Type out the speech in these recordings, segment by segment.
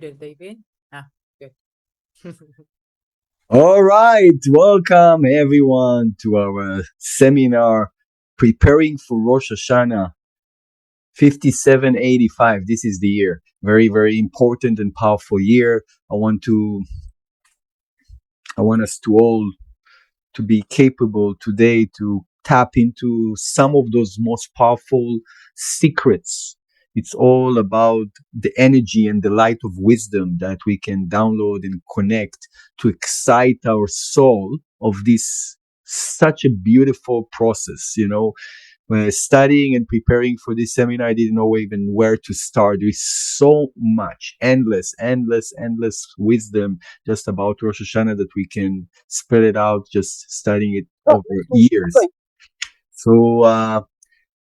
Did they win? Good. All right, welcome everyone to our seminar preparing for Rosh Hashanah 5785. This is the year. Very, very important and powerful year. I want us to all to be capable today to tap into some of those most powerful secrets. It's all about the energy and the light of wisdom that we can download and connect to excite our soul of this such a beautiful process. When studying and preparing for this seminar, I didn't know even where to start. There's so much, endless wisdom just about Rosh Hashanah that we can spread it out, just studying it over years. So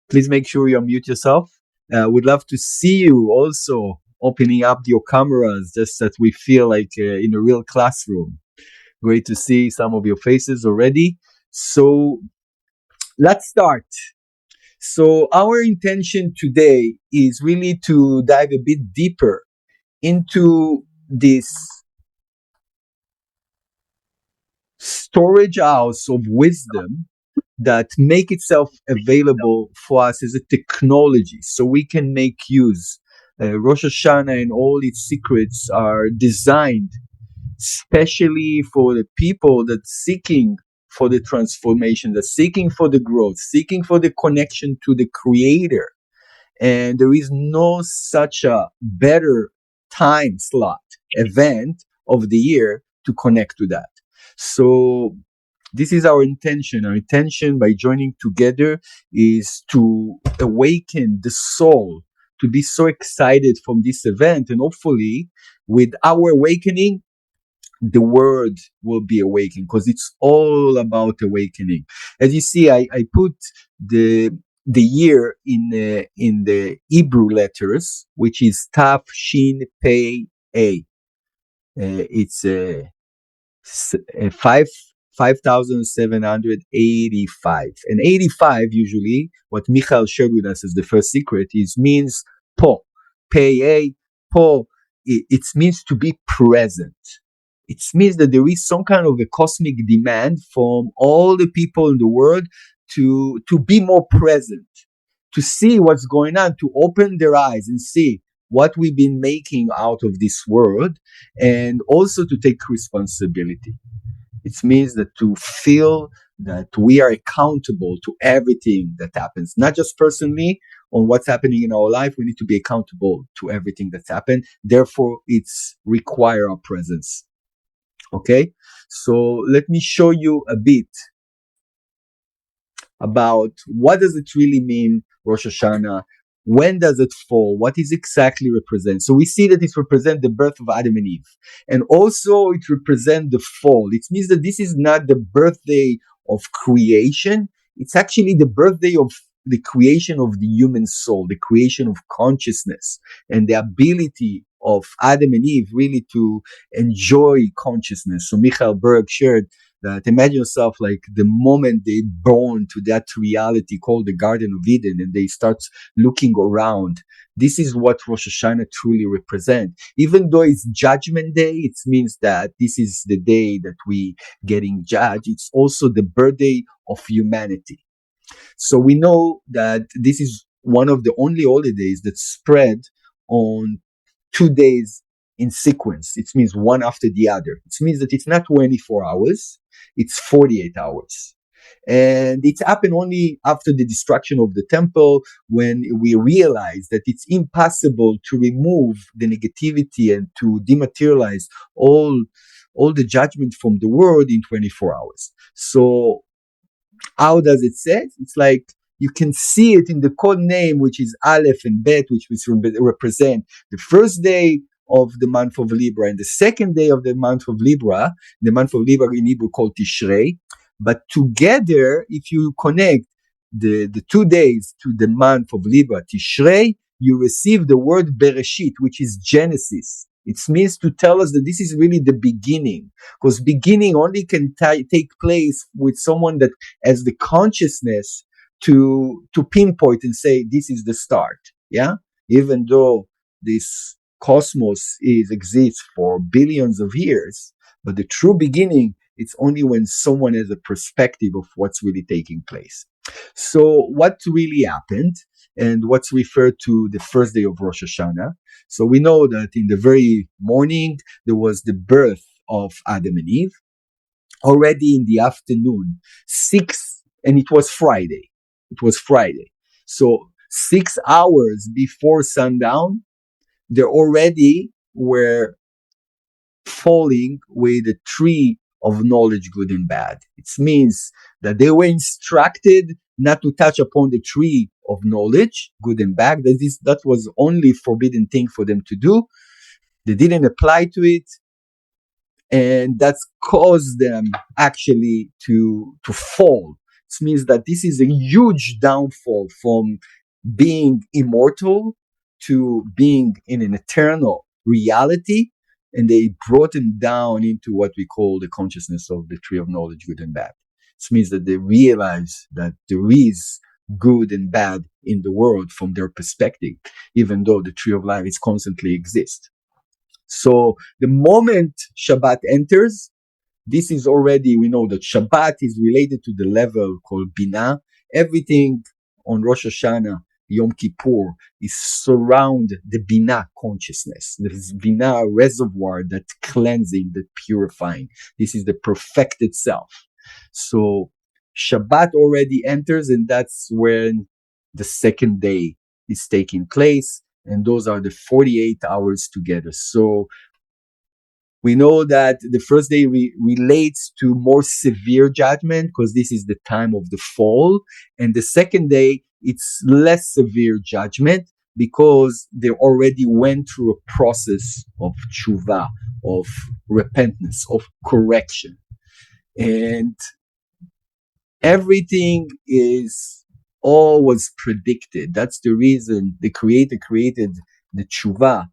please make sure you unmute yourself. We'd love to see you also opening up your cameras, just that we feel like in a real classroom. Great to see some of your faces already. So let's start. So our intention today is really to dive a bit deeper into this storage house of wisdom that make itself available for us as a technology so we can make use. Rosh Hashanah and all its secrets are designed especially for the people that seeking for the transformation, that seeking for the growth, seeking for the connection to the creator. And there is no such a better time slot event of the year to connect to that. So this is our intention. Our intention by joining together is to awaken the soul to be so excited from this event. And hopefully with our awakening, the world will be awakened, because it's all about awakening. As you see, I put the year in the Hebrew letters, which is Taf Shin Pei A. It's 5,785. And 85, usually, what Michael shared with us as the first secret, is means po. Pei A, po. It means to be present. It means that there is some kind of a cosmic demand from all the people in the world to be more present, to see what's going on, to open their eyes and see what we've been making out of this world, and also to take responsibility. It means that to feel that we are accountable to everything that happens, not just personally on what's happening in our life. We need to be accountable to everything that's happened. Therefore, it's require our presence. Okay, so let me show you a bit about what does it really mean, Rosh Hashanah. When does it fall? What is exactly represent? So we see that it represents the birth of Adam and Eve, and also it represents the fall. It means that this is not the birthday of creation. It's actually the birthday of the creation of the human soul, the creation of consciousness, and the ability of Adam and Eve really to enjoy consciousness. So Michael Berg shared that imagine yourself like the moment they born to that reality called the Garden of Eden, and they start looking around. This is what Rosh Hashanah truly represents. Even though it's Judgment Day, it means that this is the day that we getting judged. It's also the birthday of humanity. So we know that this is one of the only holidays that spread on 2 days in sequence. It means one after the other. It means that it's not 24 hours, it's 48 hours. And it happened only after the destruction of the temple, when we realized that it's impossible to remove the negativity and to dematerialize all the judgment from the world in 24 hours. So how does it say? It's like you can see it in the code name, which is Aleph and Bet, which represent the first day of the month of Libra and the second day of the month of Libra. The month of Libra in Hebrew called Tishrei. But together, if you connect the 2 days to the month of Libra, Tishrei, you receive the word Bereshit, which is Genesis. It means to tell us that this is really the beginning, because beginning only can take place with someone that has the consciousness to pinpoint and say this is the start. Yeah, even though this cosmos exists for billions of years, but the true beginning, it's only when someone has a perspective of what's really taking place. So what really happened and what's referred to the first day of Rosh Hashanah. So we know that in the very morning, there was the birth of Adam and Eve. Already in the afternoon, and it was Friday. It was Friday. So 6 hours before sundown, they already were falling with the tree of knowledge, good and bad. It means that they were instructed not to touch upon the tree of knowledge, good and bad. That was only forbidden thing for them to do. They didn't apply to it, and that's caused them actually to fall. It means that this is a huge downfall from being immortal to being in an eternal reality, and they brought him down into what we call the consciousness of the tree of knowledge, good and bad. It means that they realize that there is good and bad in the world from their perspective, even though the tree of life is constantly exists. So the moment Shabbat enters, this is already, we know that Shabbat is related to the level called Binah. Everything on Rosh Hashanah, Yom Kippur, is surround the Binah consciousness, the Binah reservoir, that cleansing, that purifying. This is the perfected self. So Shabbat already enters, and that's when the second day is taking place. And those are the 48 hours together. So we know that the first day relates to more severe judgment, because this is the time of the fall. And the second day, it's less severe judgment, because they already went through a process of tshuva, of repentance, of correction. And everything all was predicted. That's the reason the Creator created the tshuva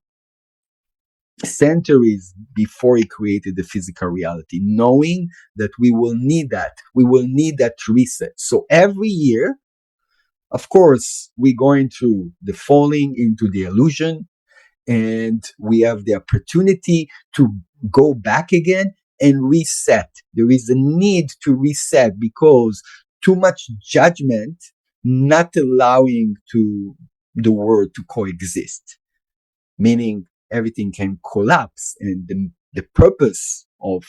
centuries before he created the physical reality, knowing that we will need that. We will need that reset. So every year, of course, we're going through the falling into the illusion, and we have the opportunity to go back again and reset. There is a need to reset, because too much judgment not allowing to the world to coexist, meaning everything can collapse. And the purpose of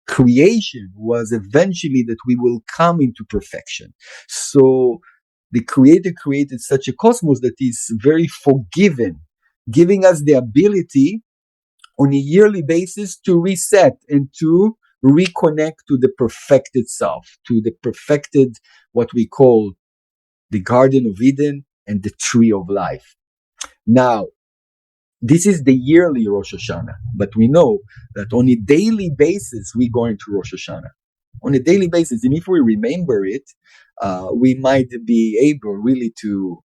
creation was eventually that we will come into perfection. So the Creator created such a cosmos that is very forgiving, giving us the ability on a yearly basis to reset and to reconnect to the perfected self, to the perfected, what we call the Garden of Eden and the Tree of Life. Now, this is the yearly Rosh Hashanah, but we know that on a daily basis, we go into Rosh Hashanah. On a daily basis, and if we remember it, we might be able really to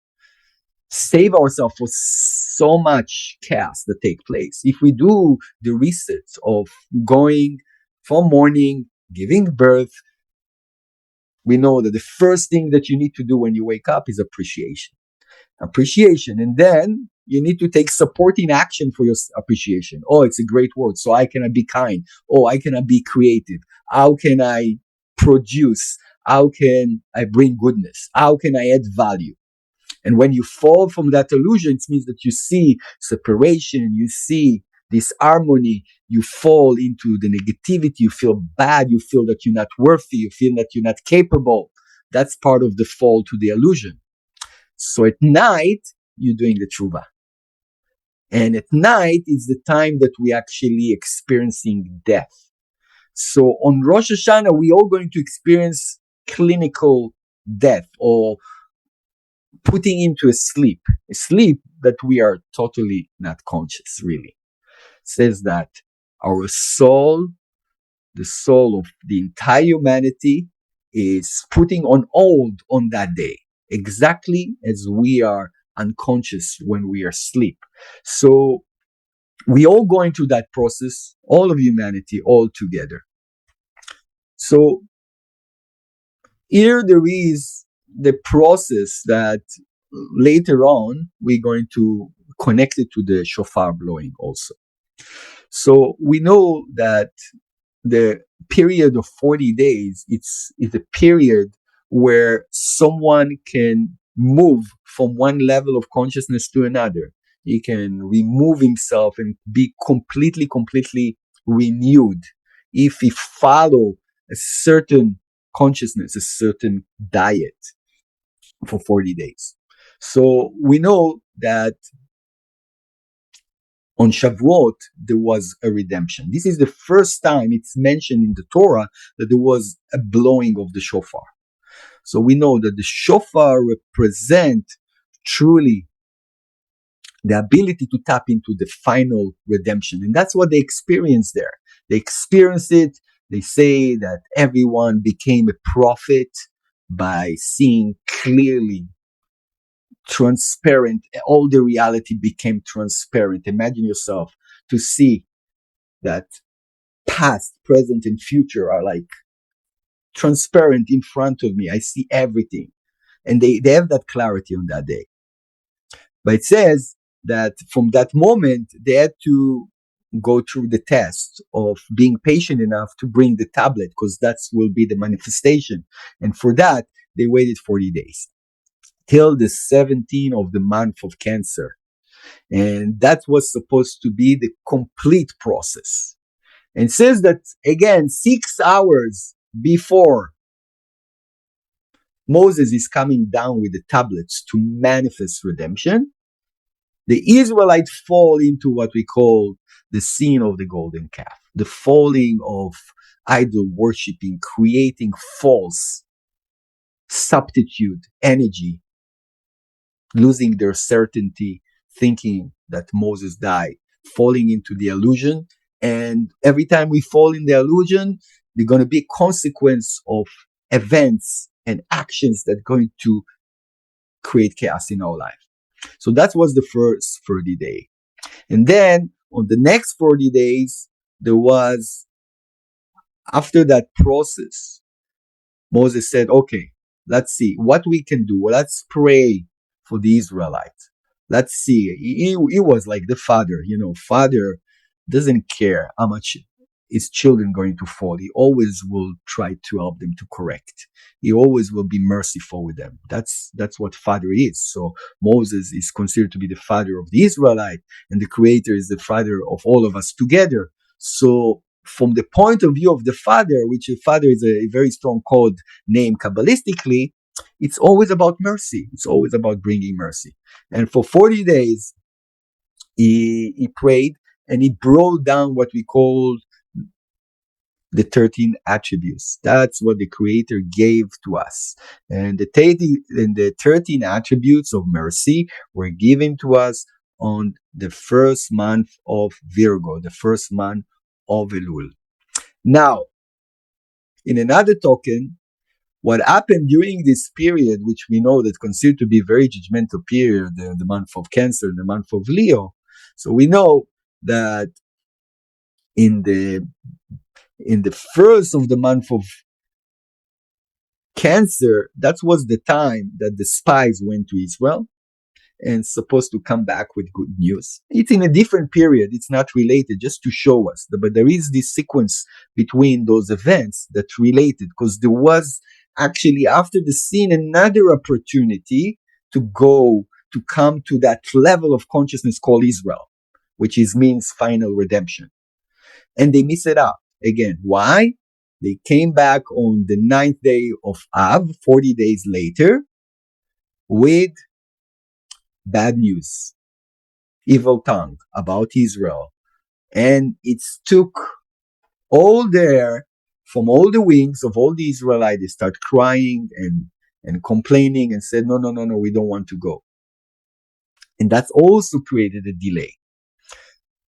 save ourselves for so much chaos that take place. If we do the reset of going from morning, giving birth, we know that the first thing that you need to do when you wake up is appreciation. And then you need to take supporting action for your appreciation. Oh, it's a great word. So I cannot be kind. Oh, I cannot be creative. How can I produce? How can I bring goodness? How can I add value? And when you fall from that illusion, it means that you see separation, you see disharmony, you fall into the negativity, you feel bad, you feel that you're not worthy, you feel that you're not capable. That's part of the fall to the illusion. So at night, you're doing the tshuva. And at night is the time that we actually experiencing death. So on Rosh Hashanah, we are going to experience clinical death, or putting into a sleep that we are totally not conscious, really. It says that our soul, the soul of the entire humanity, is putting on hold on that day, exactly as we are unconscious when we are asleep. So we all going through that process, all of humanity, all together. So here there is the process that later on we're going to connected to the shofar blowing also. So we know that the period of 40 days, is a period where someone can move from one level of consciousness to another. He can remove himself and be completely renewed if he follow a certain consciousness, a certain diet for 40 days. So we know that on Shavuot, there was a redemption. This is the first time it's mentioned in the Torah that there was a blowing of the shofar. So we know that the shofar represent truly the ability to tap into the final redemption. And that's what they experience there. They experience it. They say that everyone became a prophet by seeing clearly, transparent. All the reality became transparent. Imagine yourself to see that past, present, and future are like transparent in front of me. I see everything. And they have that clarity on that day. But it says that from that moment, they had to go through the test of being patient enough to bring the tablet, because that will be the manifestation. And for that, they waited 40 days till the 17th of the month of Cancer. And that was supposed to be the complete process. And it says that, again, 6 hours before Moses is coming down with the tablets to manifest redemption, the Israelites fall into what we call the sin of the golden calf, the falling of idol worshiping, creating false substitute energy, losing their certainty, thinking that Moses died, falling into the illusion. And every time we fall in the illusion, there's going to be a consequence of events and actions that are going to create chaos in our life. So that was the first 30 days. And then on the next 40 days, there was, after that process, Moses said, okay, let's see what we can do. Let's pray for the Israelites. Let's see. He was like the father, father doesn't care how much his children going to fall. He always will try to help them to correct. He always will be merciful with them. That's what father is. So Moses is considered to be the father of the Israelite, and the creator is the father of all of us together. So from the point of view of the father, which the father is a very strong code name kabbalistically, it's always about mercy. It's always about bringing mercy. And for 40 days, he prayed, and he brought down what we call the 13 attributes. That's what the creator gave to us. And the 13 attributes of mercy were given to us on the first month of Virgo, the first month of Elul. Now, in another token, what happened during this period, which we know that considered to be a very judgmental period, the month of Cancer and the month of Leo. So we know that in the first of the month of Cancer, that was the time that the spies went to Israel and supposed to come back with good news. It's in a different period. It's not related, just to show us. But there is this sequence between those events that related, because there was actually, after the scene, another opportunity to come to that level of consciousness called Israel, which means final redemption. And they miss it out. Again, why? They came back on the 9th day of Av, 40 days later, with bad news, evil tongue about Israel. And it took all there from all the wings of all the Israelites. They start crying and complaining and said, no, we don't want to go. And that's also created a delay.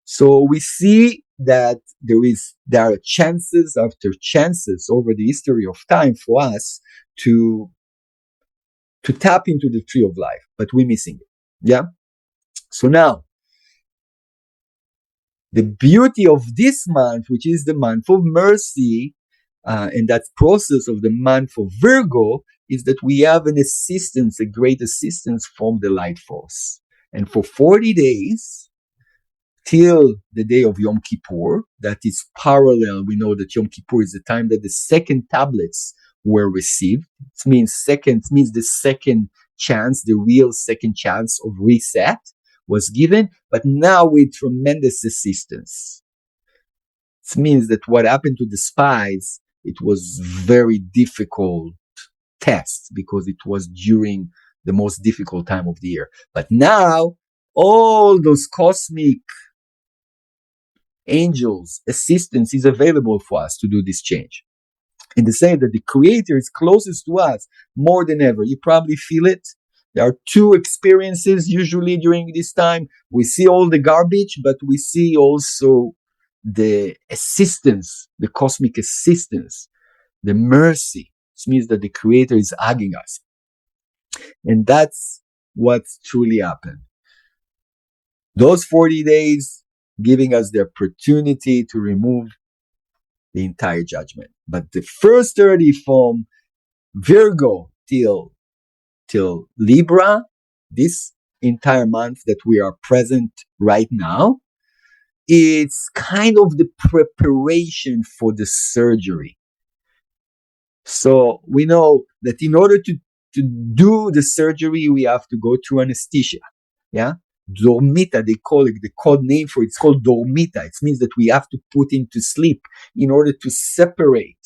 So we see that there are chances after chances over the history of time for us to tap into the tree of life, but we're missing it. Yeah. So now, the beauty of this month, which is the month of mercy, and that process of the month of Virgo, is that we have an assistance, a great assistance from the light force. And for 40 days, till the day of Yom Kippur, that is parallel. We know that Yom Kippur is the time that the second tablets were received. It means the second chance, the real second chance of reset was given, but now with tremendous assistance. It means that what happened to the spies, it was very difficult test because it was during the most difficult time of the year. But now all those cosmic angels, assistance is available for us to do this change. And to say that the creator is closest to us more than ever. You probably feel it. There are two experiences usually during this time. We see all the garbage, but we see also the assistance, the cosmic assistance, the mercy. This means that the creator is hugging us. And that's what's truly happened. Those 40 days giving us the opportunity to remove the entire judgment. But the first 30 from Virgo till Libra, this entire month that we are present right now, it's kind of the preparation for the surgery. So we know that in order to do the surgery, we have to go through anesthesia. Yeah. Dormita, they call it, the code name for it, it's called dormita. It means that we have to put into sleep in order to separate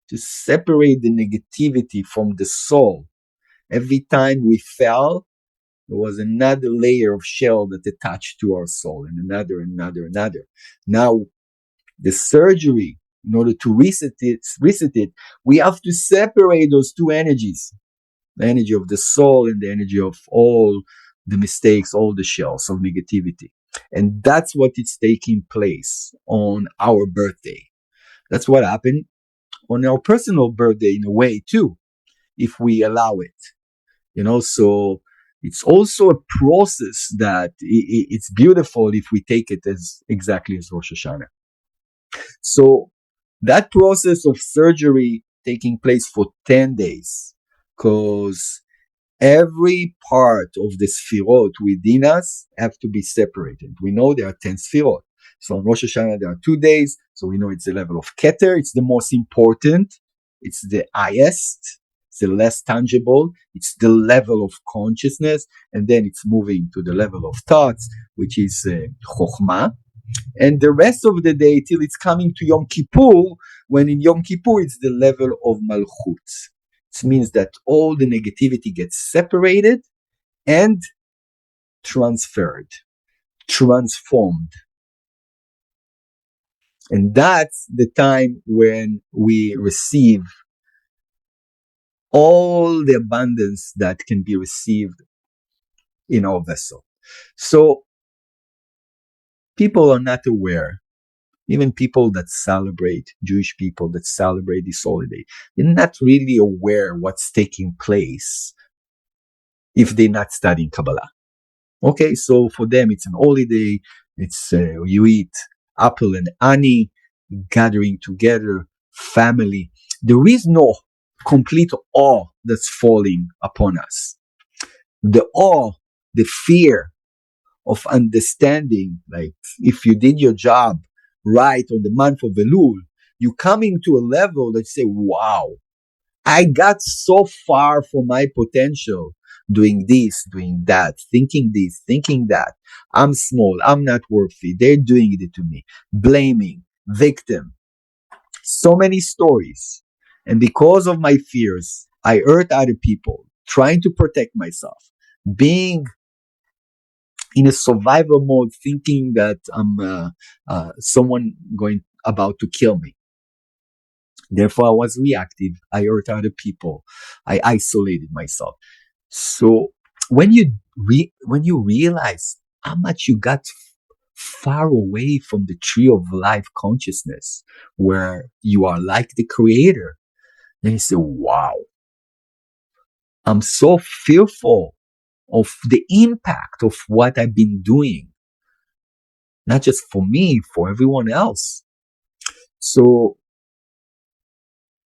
the negativity from the soul. Every time we fell, there was another layer of shell that attached to our soul, and another. Now, the surgery, in order to reset it, we have to separate those two energies, the energy of the soul and the energy of all the mistakes, all the shells of negativity. And that's what is taking place on our birthday. That's what happened on our personal birthday in a way too, if we allow it. So it's also a process that it's beautiful if we take it as exactly as Rosh Hashanah. So that process of surgery taking place for 10 days, because every part of the sfirot within us have to be separated. We know there are 10 sfirot. So on Rosh Hashanah, there are 2 days. So we know it's the level of Keter. It's the most important. It's the highest. It's the less tangible. It's the level of consciousness. And then it's moving to the level of thoughts, which is Chokhmah. And the rest of the day till it's coming to Yom Kippur, when in Yom Kippur it's the level of Malchut. It means that all the negativity gets separated and transferred, transformed. And that's the time when we receive all the abundance that can be received in our vessel. So people are not aware. Even people that celebrate, Jewish people that celebrate this holiday, they're not really aware what's taking place if they're not studying Kabbalah. Okay, so for them it's an holiday. It's you eat apple and honey, gathering together, family. There is no complete awe that's falling upon us. The awe, the fear of understanding, like if you did your job right on the month of Elul, you coming to a level that you say, wow, I got so far from my potential doing this, doing that, thinking this, thinking that. I'm small, I'm not worthy, they're doing it to me. Blaming, victim. So many stories. And because of my fears, I hurt other people, trying to protect myself, being in a survival mode, thinking that I'm someone about to kill me. Therefore, I was reactive. I hurt other people. I isolated myself. So when you realize how much you got far away from the tree of life consciousness, where you are like the creator, then you say, wow, I'm so fearful of the impact of what I've been doing. Not just for me, for everyone else. So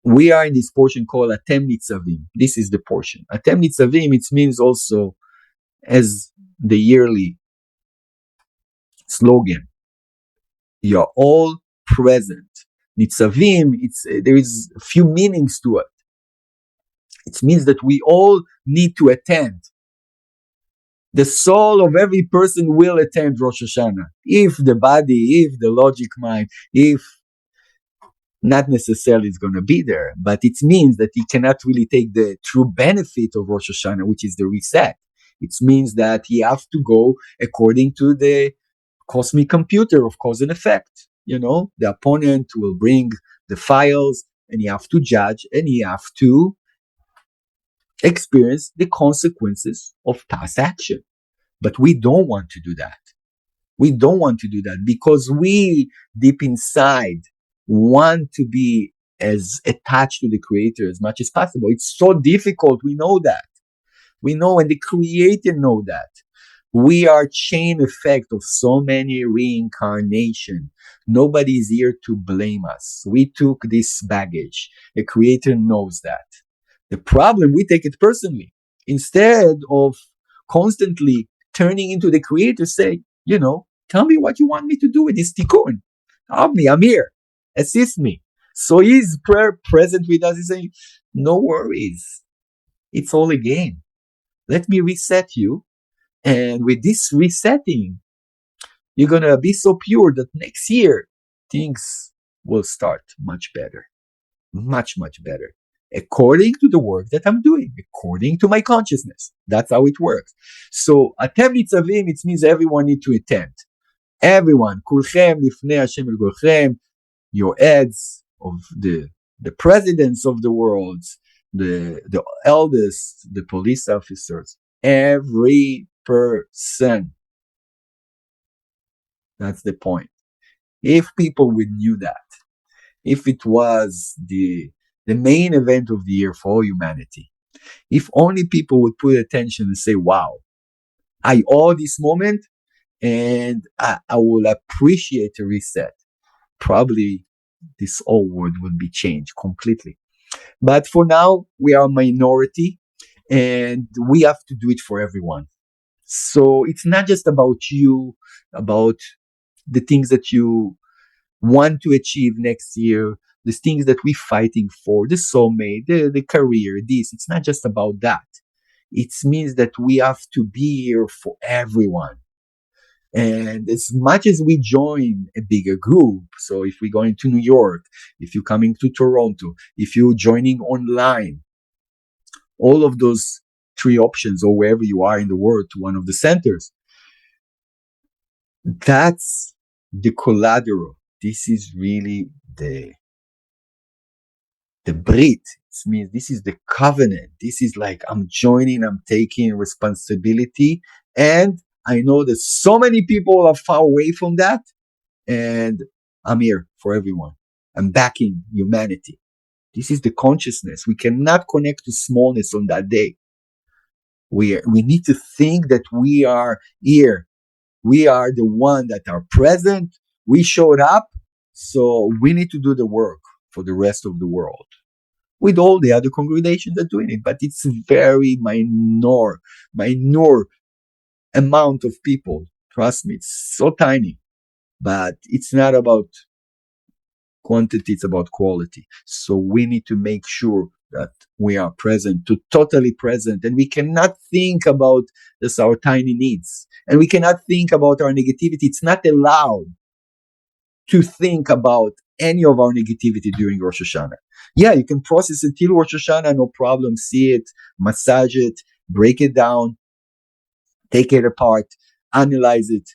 we are in this portion called Atem Nitzavim. This is the portion. Atem Nitzavim, it means also as the yearly slogan. You're all present. Nitzavim, there is a few meanings to it. It means that we all need to attend. The soul of every person will attend Rosh Hashanah. If the body, if the logic mind, if not necessarily is going to be there, but it means that he cannot really take the true benefit of Rosh Hashanah, which is the reset. It means that he has to go according to the cosmic computer of cause and effect. The opponent will bring the files and you have to judge and you have to experience the consequences of past action. But we don't want to do that. We don't want to do that because we deep inside want to be as attached to the creator as much as possible. It's so difficult. We know that. We know, and the creator know that. We are chain effect of so many reincarnation. Nobody is here to blame us. We took this baggage. The creator knows that. The problem, we take it personally. Instead of constantly turning into the creator, say, tell me what you want me to do with this tikkun. Help me, I'm here. Assist me. So he's present with us. He's saying, no worries. It's all a game. Let me reset you. And with this resetting, you're going to be so pure that next year, things will start much better. Much, much better. According to the work that I'm doing, according to my consciousness. That's how it works. So, Atem Nitzavim, it means everyone needs to attend. Everyone, Kulchem, Lifnei Hashem El Golchem, your heads of the presidents of the world, the eldest, the police officers, every person. That's the point. If people would knew that, if it was the main event of the year for all humanity, if only people would put attention and say, wow, I owe this moment and I will appreciate a reset, probably this whole world would be changed completely. But for now, we are a minority and we have to do it for everyone. So it's not just about you, about the things that you want to achieve next year, the things that we're fighting for, the soulmate, the career, this. It's not just about that. It means that we have to be here for everyone. And as much as we join a bigger group, so if we're going to New York, if you're coming to Toronto, if you're joining online, all of those three options, or wherever you are in the world, to one of the centers, that's the collateral. This is really the Brit. It means this is the covenant. This is like I'm joining, I'm taking responsibility. And I know that so many people are far away from that. And I'm here for everyone. I'm backing humanity. This is the consciousness. We cannot connect to smallness on that day. We need to think that we are here. We are the one that are present. We showed up. So we need to do the work for the rest of the world. With all the other congregations that are doing it. But it's a very minor amount of people. Trust me, it's so tiny. But it's not about quantity, it's about quality. So we need to make sure that we are present, totally present. And we cannot think about just our tiny needs. And we cannot think about our negativity. It's not allowed to think about any of our negativity during Rosh Hashanah. Yeah, you can process it till Rosh Hashanah, no problem. See it, massage it, break it down, take it apart, analyze it,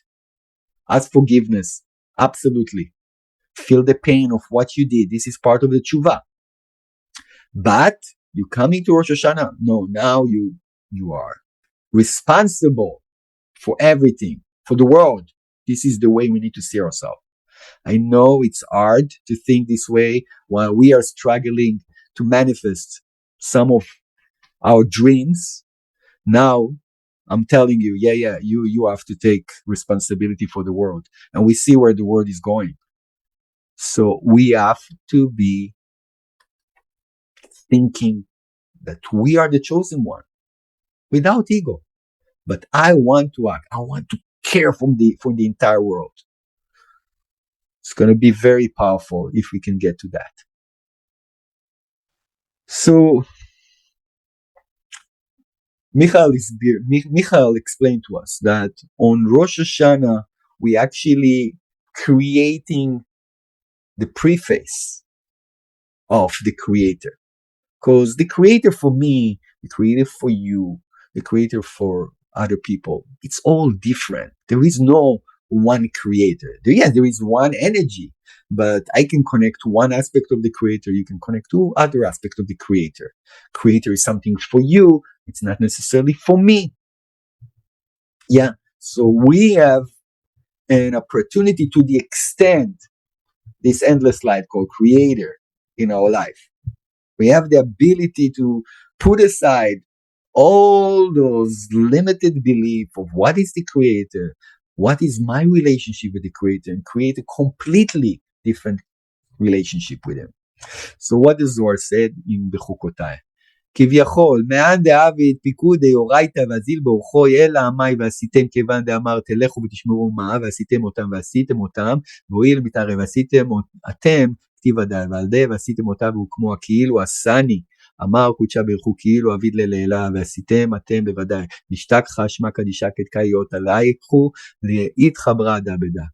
ask forgiveness. Absolutely. Feel the pain of what you did. This is part of the tshuva. But you coming to Rosh Hashanah, no, now you are responsible for everything, for the world. This is the way we need to see ourselves. I know it's hard to think this way while we are struggling to manifest some of our dreams. Now, I'm telling you, you have to take responsibility for the world. And we see where the world is going. So we have to be thinking that we are the chosen one without ego. but I want to act. I want to care for the entire world. It's going to be very powerful if we can get to that. So Michael explained to us that on Rosh Hashanah we actually creating the preface of the Creator, because the Creator for me, the Creator for you, the Creator for other people, it's all different. There is no one Creator. There is one energy, but I can connect to one aspect of the Creator. You can connect to other aspects of the Creator. Creator is something for you. It's not necessarily for me. Yeah. So we have an opportunity to the extent this endless light called Creator in our life. We have the ability to put aside all those limited belief of what is the Creator, what is my relationship with the Creator, and create a completely different relationship with Him. So what the Zohar said in בחוקותיי? כביכול, מאן דאבי את פיקוד דאורייתא ואזיל באורחו אלא עמי ועשיתם כיוון דאמר תלכו ותשמרו מה ועשיתם אותם ועשיתם אותם והואיל מתערב ועשיתם אתם כתיב ועל די ועשיתם אותם והוא כמו הכאילו עשני אמר קודשה ברכו כאילו אביד ללילה ועשיתם אתם בוודאי נשתק חשמה קדישה כתקאיות עלי יקחו להתחברה דבדה.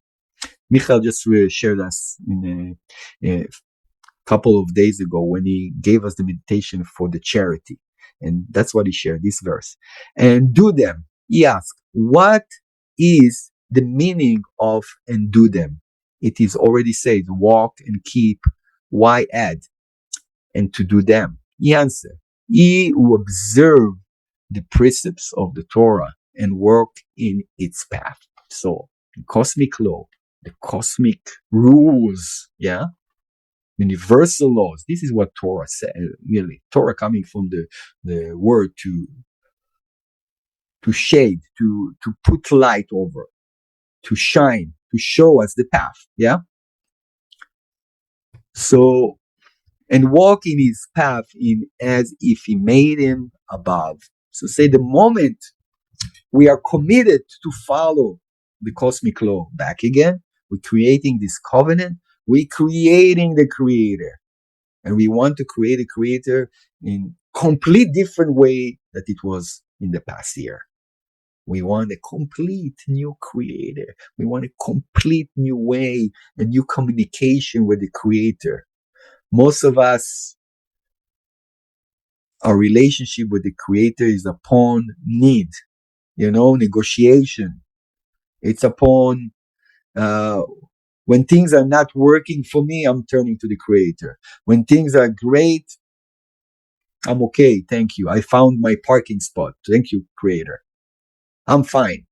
Michael just shared us in a couple of days ago when he gave us the meditation for the charity, and that's what he shared, this verse. And do them, he asked, what is the meaning of and do them? It is already said, walk and keep, why add? And to do them. He answered, he who observe the precepts of the Torah and work in its path. So the cosmic law, the cosmic rules, universal laws. This is what Torah says, really. Torah coming from the word to shade, to put light over, to shine, to show us the path. Yeah. So, and walk in his path in as if he made him above. So say the moment we are committed to follow the cosmic law back again, we're creating this covenant, we're creating the Creator. And we want to create a Creator in complete different way that it was in the past year. We want a complete new Creator. We want a complete new way, a new communication with the Creator. Most of us, our relationship with the Creator is upon need, negotiation. It's upon when things are not working for me, I'm turning to the Creator. When things are great, I'm okay, thank you. I found my parking spot. Thank you, Creator. I'm fine.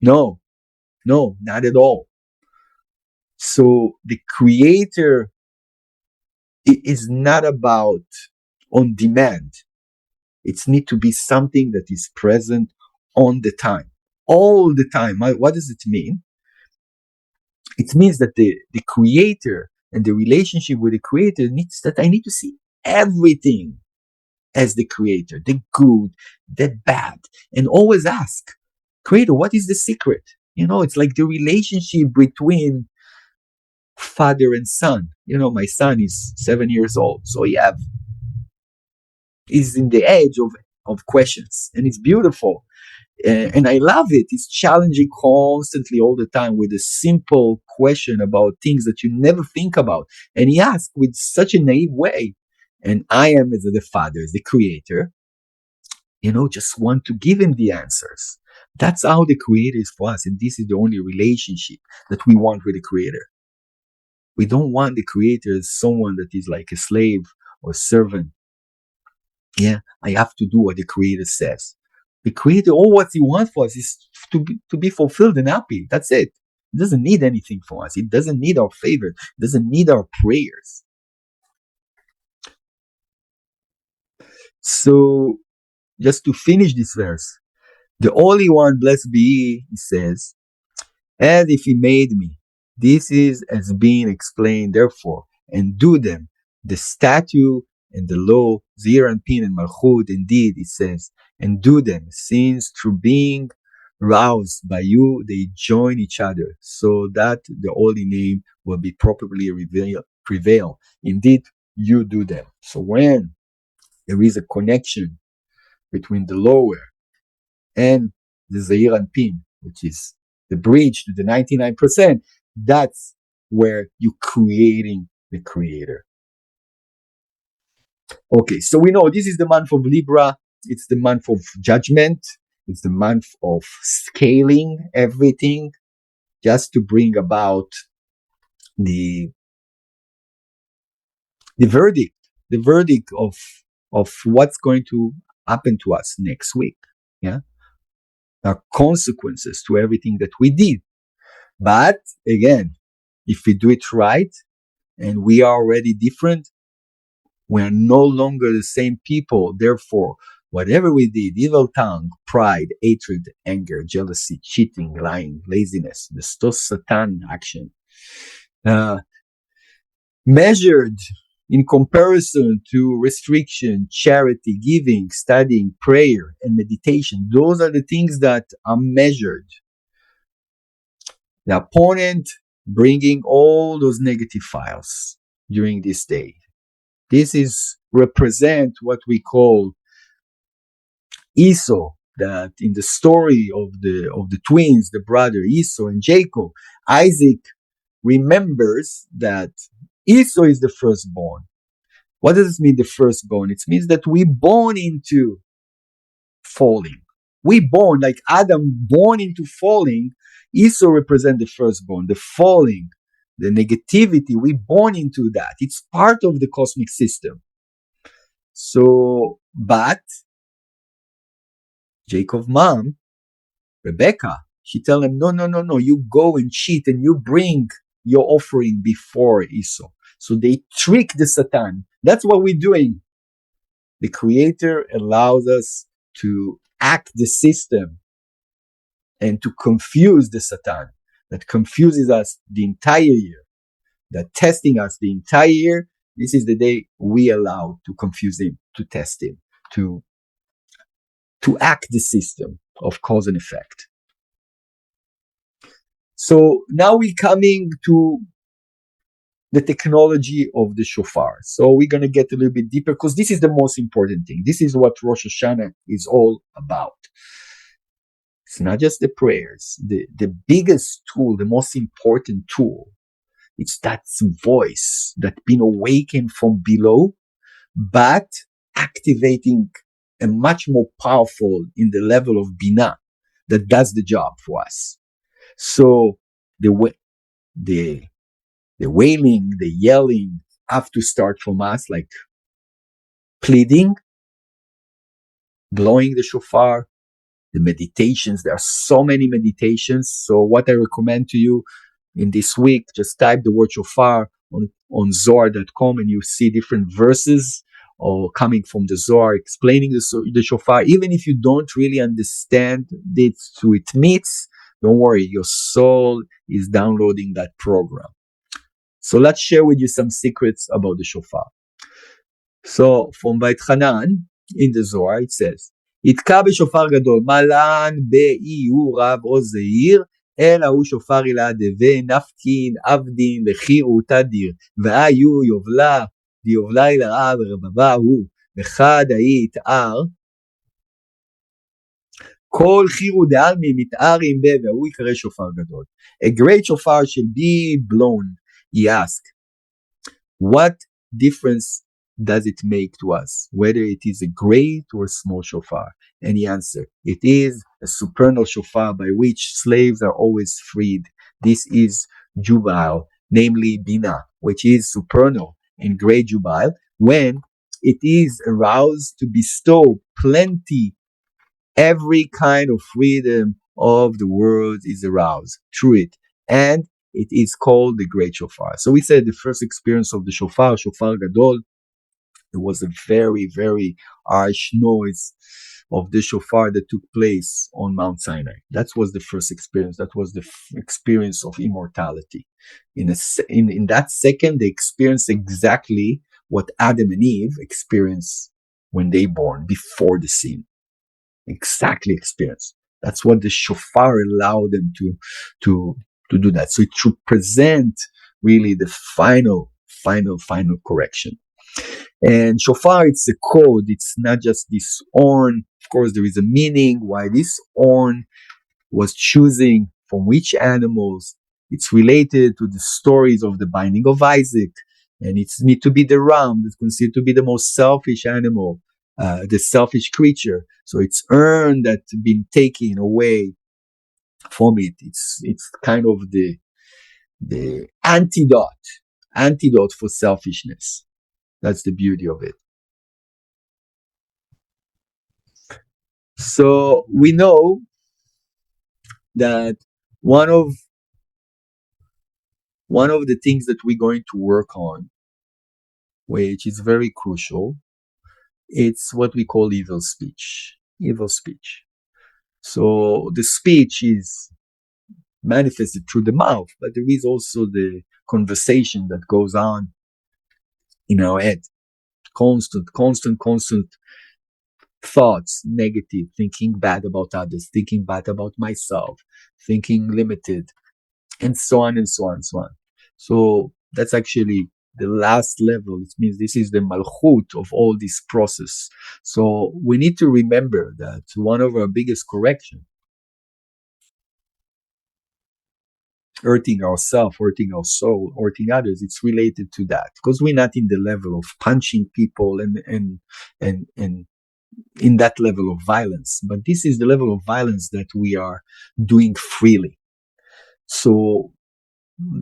No, not at all. So the Creator is not about on demand. It needs to be something that is present on the time, all the time. What does it mean? It means that the Creator and the relationship with the Creator needs that I need to see everything as the Creator, the good, the bad, and always ask, Creator, what is the secret? It's like the relationship between father and son. My son is 7 years old, so he's in the edge of questions, and it's beautiful. And I love it. It's challenging constantly all the time with a simple question about things that you never think about. And he asks with such a naive way. And I am, as the father, as the Creator, just want to give him the answers. That's how the Creator is for us. And this is the only relationship that we want with the Creator. We don't want the Creator as someone that is like a slave or servant. Yeah, I have to do what the Creator says. The Creator, all what He wants for us is to be fulfilled and happy. That's it. He doesn't need anything from us. He doesn't need our favor. He doesn't need our prayers. So, just to finish this verse, the Holy One, blessed be He says, as if He made me. This is as being explained, therefore, and do them. The statue and the law, Zir and Pin and Malchut, indeed, it says, and do them, since through being roused by you, they join each other, so that the holy name will be properly prevail. Indeed, you do them. So when there is a connection between the lower and the Zahir Anpin, which is the bridge to the 99%, that's where you're creating the creator. Okay, so we know this is the month of Libra. It's the month of judgment. It's the month of scaling everything, just to bring about the verdict, of what's going to happen to us next week. Yeah, there are consequences to everything that we did. But again, if we do it right and we are already different, we are no longer the same people. Therefore, whatever we did, evil tongue, pride, hatred, anger, jealousy, cheating, lying, laziness, the stos satan action, measured in comparison to restriction, charity, giving, studying, prayer, and meditation. Those are the things that are measured. The opponent bringing all those negative files during this day. This is represent what we call Esau, that in the story of the twins, the brother Esau and Jacob, Isaac remembers that Esau is the firstborn. What does it mean, the firstborn? It means that we born into falling. We born, like Adam born into falling. Esau represent the firstborn, the falling, the negativity. We born into that. It's part of the cosmic system. So, but Jacob's mom, Rebecca, she tell him, no, you go and cheat and you bring your offering before Esau. So they trick the Satan. That's what we're doing. The Creator allows us to act the system and to confuse the Satan that confuses us the entire year, that testing us the entire year. This is the day we allow to confuse him, to test him, to act the system of cause and effect. So now we're coming to the technology of the shofar. So we're going to get a little bit deeper because this is the most important thing. This is what Rosh Hashanah is all about. It's not just the prayers. The biggest tool, the most important tool, it's that voice that been awakened from below, but activating a much more powerful in the level of Binah that does the job for us. So the wailing, the yelling have to start from us, like pleading, blowing the shofar, the meditations. There are so many meditations. So what I recommend to you in this week, just type the word shofar on Zohar.com and you see different verses or coming from the Zohar explaining the shofar. Even if you don't really understand it to its meats, don't worry, your soul is downloading that program. So let's share with you some secrets about the shofar. So from Beit Hanan in the Zohar it says, יתקע בשופר גדול, מלן באי הוא רב או זעיר, אלא הוא שופר אילה דווה, נפקין, עבדין, לחירו, תדיר, והיו יובלה, דיובלה אילה רב, ורבבה הוא, וחד האי יתאר, כל חירו דעלמי מתארים בה, והוא יקרא שופר גדול. A great shofar shall be blown. He asked, what difference does it make to us, whether it is a great or small shofar? And he answered, it is a supernal shofar by which slaves are always freed. This is Jubal, namely Bina, which is supernal and great Jubal, when it is aroused to bestow plenty, every kind of freedom of the world is aroused through it. And it is called the great shofar. So we said the first experience of the shofar, shofar gadol, it was a very, very harsh noise of the shofar that took place on Mount Sinai. That was the first experience. That was the experience of immortality. In that second, they experienced exactly what Adam and Eve experienced when they born, before the sin. exactly experience. That's what the shofar allowed them to do that. So it should present really the final correction. And shofar, it's a code. It's not just this horn. Of course, there is a meaning why this horn was choosing from which animals. It's related to the stories of the binding of Isaac, and it's need to be the ram that's considered to be the most selfish animal, the selfish creature. So it's earned that been taken away from it. It's kind of the antidote for selfishness. That's the beauty of it. So we know that one of the things that we're going to work on, which is very crucial, it's what we call evil speech. Evil speech. So the speech is manifested through the mouth, but there is also the conversation that goes on in our head. Constant thoughts, negative, thinking bad about others, thinking bad about myself, thinking limited, and so on and so on and so on. So that's actually the last level. It means this is the malchut of all this process. So we need to remember that one of our biggest corrections, hurting ourselves, hurting our soul, hurting others, it's related to that, because we're not in the level of punching people and in that level of violence, but this is the level of violence that we are doing freely. So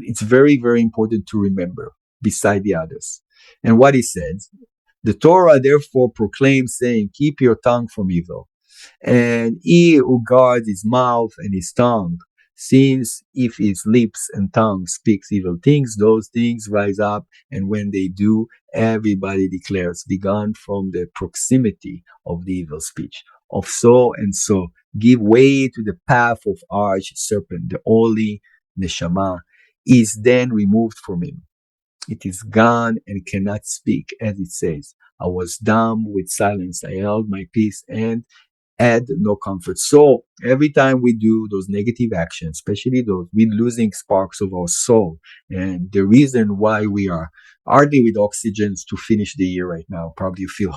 it's very, very important to remember beside the others. And what he said, the Torah therefore proclaims, saying, keep your tongue from evil, and he who guards his mouth and his tongue, since if his lips and tongue speaks evil things, those things rise up, and when they do, everybody declares, begone from the proximity of the evil speech. Of so and so, give way to the path of arch serpent, the holy neshama is then removed from him. It is gone and cannot speak, as it says, I was dumb with silence, I held my peace and had no comfort. So every time we do those negative actions, especially those, we're losing sparks of our soul. And the reason why we are hardly with oxygen to finish the year right now, probably you feel,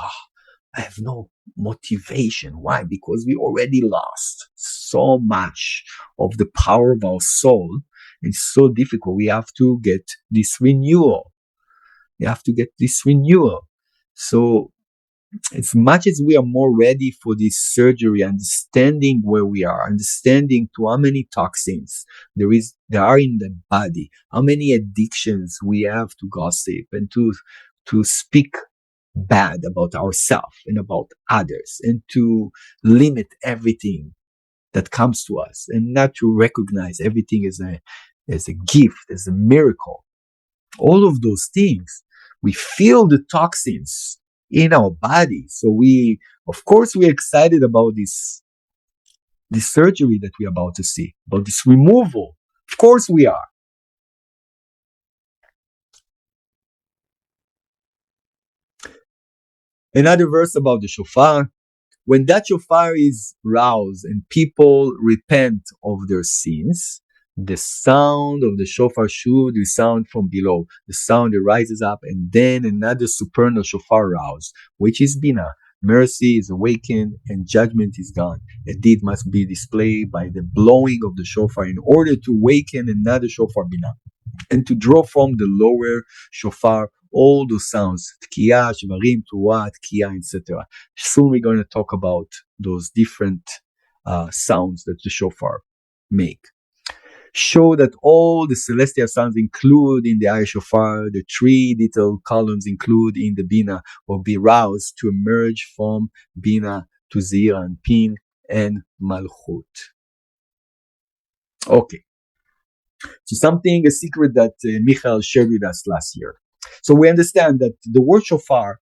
I have no motivation. Why? Because we already lost so much of the power of our soul. It's so difficult. We have to get this renewal. So as much as we are more ready for this surgery, understanding where we are, understanding to how many toxins there are in the body, how many addictions we have to gossip and to speak bad about ourselves and about others, and to limit everything that comes to us, and not to recognize everything as a gift, as a miracle. All of those things, we feel the toxins in our body. So of course, we're excited about this surgery that we're about to see, about this removal. Of course we are. Another verse about the shofar. When that shofar is roused and people repent of their sins, the sound of the shofar should resound from below. The sound rises up, and then another supernal shofar roused, which is Bina. Mercy is awakened and judgment is gone. A deed must be displayed by the blowing of the shofar in order to awaken another shofar Bina, and to draw from the lower shofar all those sounds, tkiya, shvarim, tuwa, tkiya, etc. Soon we're going to talk about those different sounds that the shofar make. Show that all the celestial sounds include in the shofar, the three little columns include in the bina, will be roused to emerge from bina to zir and pin and malchut. Okay. So a secret that Michael shared with us last year. So we understand that the word shofar,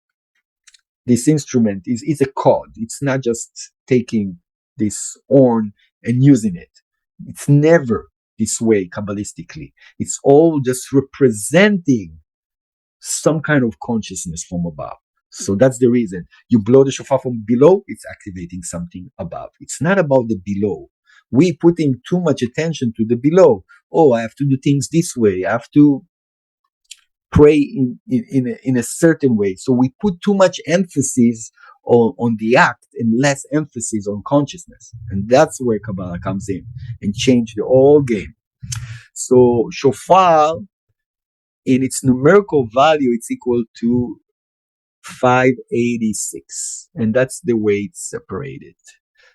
this instrument, is a code. It's not just taking this horn and using it. It's never this way kabbalistically. It's all just representing some kind of consciousness from above. So that's the reason. You blow the shofar from below, it's activating something above. It's not about the below. We putting too much attention to the below. Oh, I have to do things this way. I have to pray in a certain way. So we put too much emphasis on the act and less emphasis on consciousness. And that's where Kabbalah comes in and change the whole game. So shofar, in its numerical value, it's equal to 586. And that's the way it's separated.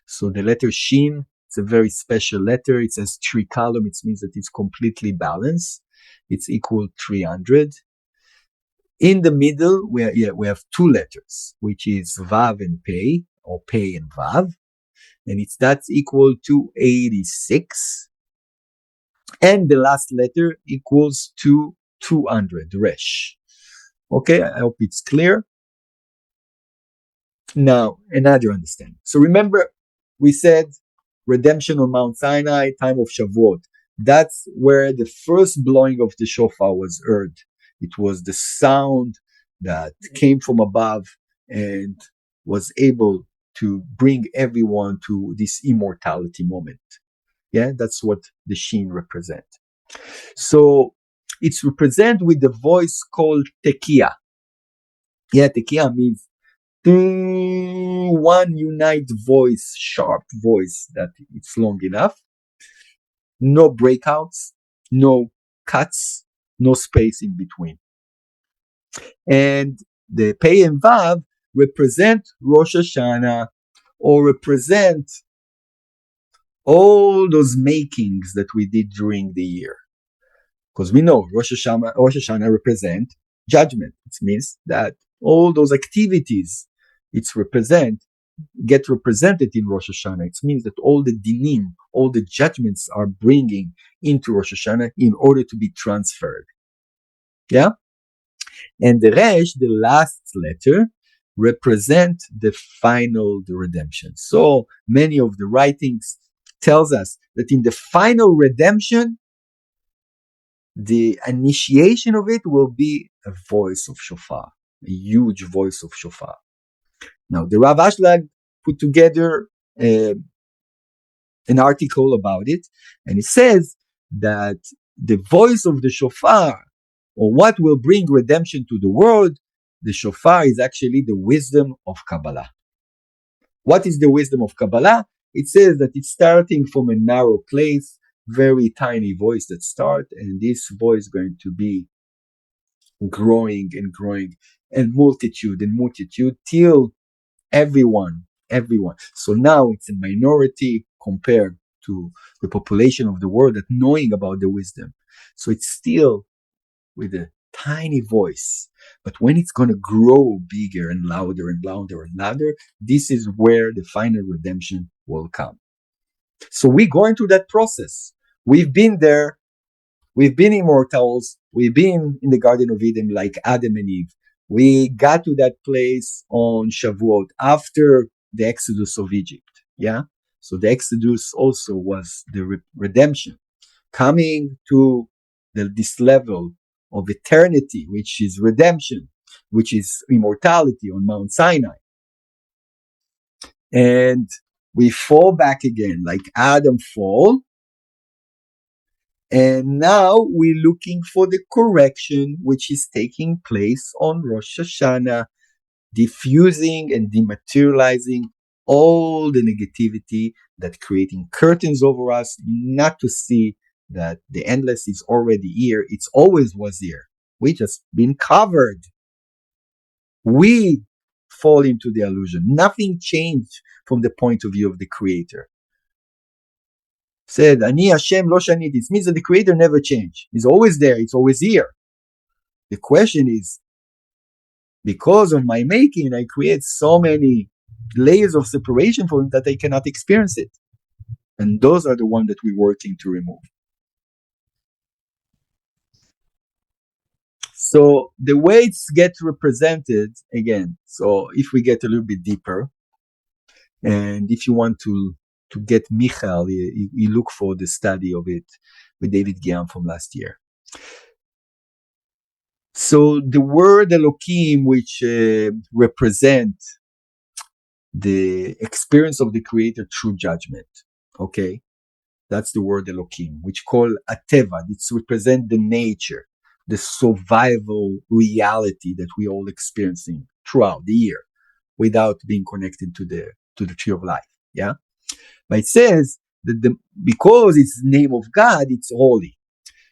So the letter Shin, it's a very special letter. It says 3 column. It means that it's completely balanced. It's equal 300. In the middle, we have 2 letters, which is Vav and Pei, or Pei and Vav. And that's equal to 86. And the last letter equals to 200, Resh. Okay, I hope it's clear. Now, another understanding. So remember, we said redemption on Mount Sinai, time of Shavuot. That's where the first blowing of the shofar was heard. It was the sound that came from above and was able to bring everyone to this immortality moment. Yeah, that's what the Shin represent. So it's represent with the voice called tekiah. Yeah, tekiah means one unite voice, sharp voice that it's long enough. No breakouts, no cuts, no space in between. And the Pei and Vav represent Rosh Hashanah, or represent all those makings that we did during the year. Because we know Rosh Hashanah represent judgment. It means that all those activities get represented in Rosh Hashanah. It means that all the dinim, all the judgments are bringing into Rosh Hashanah in order to be transferred. Yeah? And the Resh, the last letter, represent the redemption. So many of the writings tells us that in the final redemption, the initiation of it will be a voice of shofar, a huge voice of shofar. Now, the Rav Ashlag put together an article about it, and it says that the voice of the shofar, or what will bring redemption to the world, the shofar is actually the wisdom of Kabbalah. What is the wisdom of Kabbalah? It says that it's starting from a narrow place, very tiny voice that start, and this voice is going to be growing and growing, and multitude till everyone. So now it's a minority compared to the population of the world that knowing about the wisdom. So it's still with a tiny voice, but when it's going to grow bigger and louder and louder and louder, this is where the final redemption will come. So we go into that process. We've been there. We've been immortals. We've been in the Garden of Eden like Adam and Eve. We got to that place on Shavuot after the Exodus of Egypt. Yeah. So the Exodus also was the redemption, coming to this level of eternity, which is redemption, which is immortality on Mount Sinai. And we fall back again, like Adam fall. And now we're looking for the correction, which is taking place on Rosh Hashanah, diffusing and dematerializing all the negativity that creating curtains over us, not to see that the endless is already here. It's always was here. We just been covered. We fall into the illusion. Nothing changed from the point of view of the Creator. Said, Ani Hashem lo shaniti. It means that the Creator never changed. He's always there. It's always here. The question is, because of my making, I create so many layers of separation for him that I cannot experience it. And those are the ones that we're working to remove. So the way it's get represented, again, so if we get a little bit deeper, and if you want to get Michael, you look for the study of it with David Guillaume from last year. So So the word Elohim, which represent the experience of the Creator through judgment, okay, that's the word Elohim, which called Ateva. It's represent the nature, the survival reality that we all experiencing throughout the year, without being connected to the tree of life. Yeah, but it says that because it's the name of God, it's holy.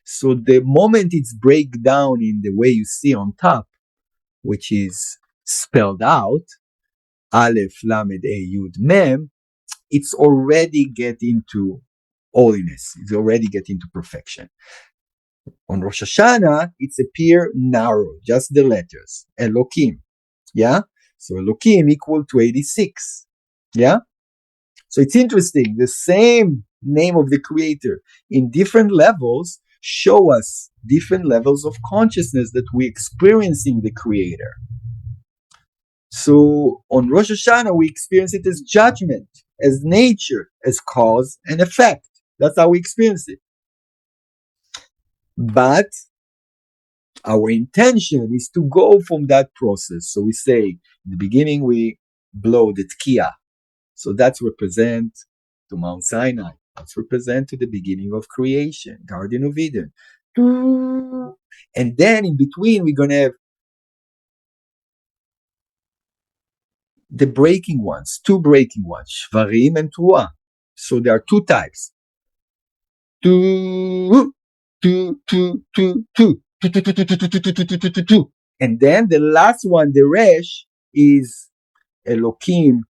So the moment it's break down in the way you see on top, which is spelled out, Aleph, Lamed, A, Yud, Mem, it's already get into holiness. It's already get into perfection. On Rosh Hashanah, it's appear narrow, just the letters, Elohim. Yeah? So Elohim equal to 86. Yeah? So it's interesting. The same name of the Creator in different levels show us different levels of consciousness that we experiencing the Creator. So on Rosh Hashanah, we experience it as judgment, as nature, as cause and effect. That's how we experience it. But our intention is to go from that process. So we say, in the beginning, we blow the tkiah. So that's represent to Mount Sinai. That's represent to the beginning of creation, Garden of Eden. And then in between, we're going to have the breaking ones, two breaking ones, Shvarim and Truah. So there are two types. And then the last one, the Resh, is Elohim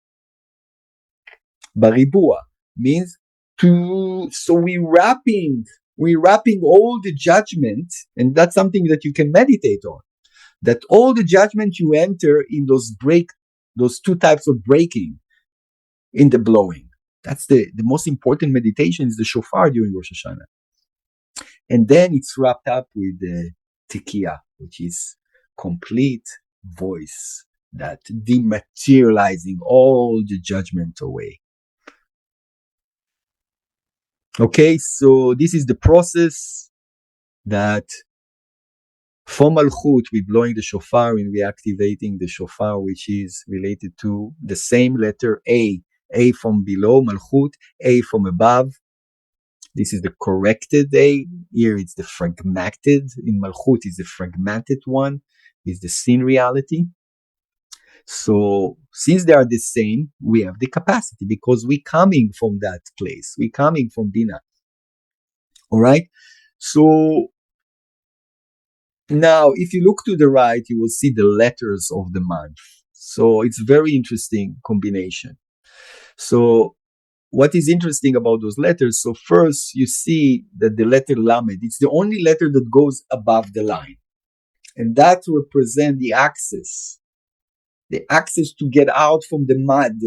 Baribua, means to. So we're wrapping all the judgment, and that's something that you can meditate on. That all the judgment you enter in those two types of breaking, in the blowing. That's the most important meditation is the shofar during Rosh Hashanah. And then it's wrapped up with the tekiah, which is complete voice, that dematerializing all the judgment away. Okay, so this is the process that from Malchut, we're blowing the shofar and we're activating the shofar, which is related to the same letter A from below, Malchut, A from above. This is the corrected A. Here it's the fragmented. In Malchut is the fragmented one, is the sin reality. So since they are the same, we have the capacity because we're coming from that place. We're coming from Bina. All right. So now, if you look to the right, you will see the letters of the month. So it's very interesting combination. So what is interesting about those letters? So first, you see that the letter Lamed, it's the only letter that goes above the line. And that represents the access to get out from the mud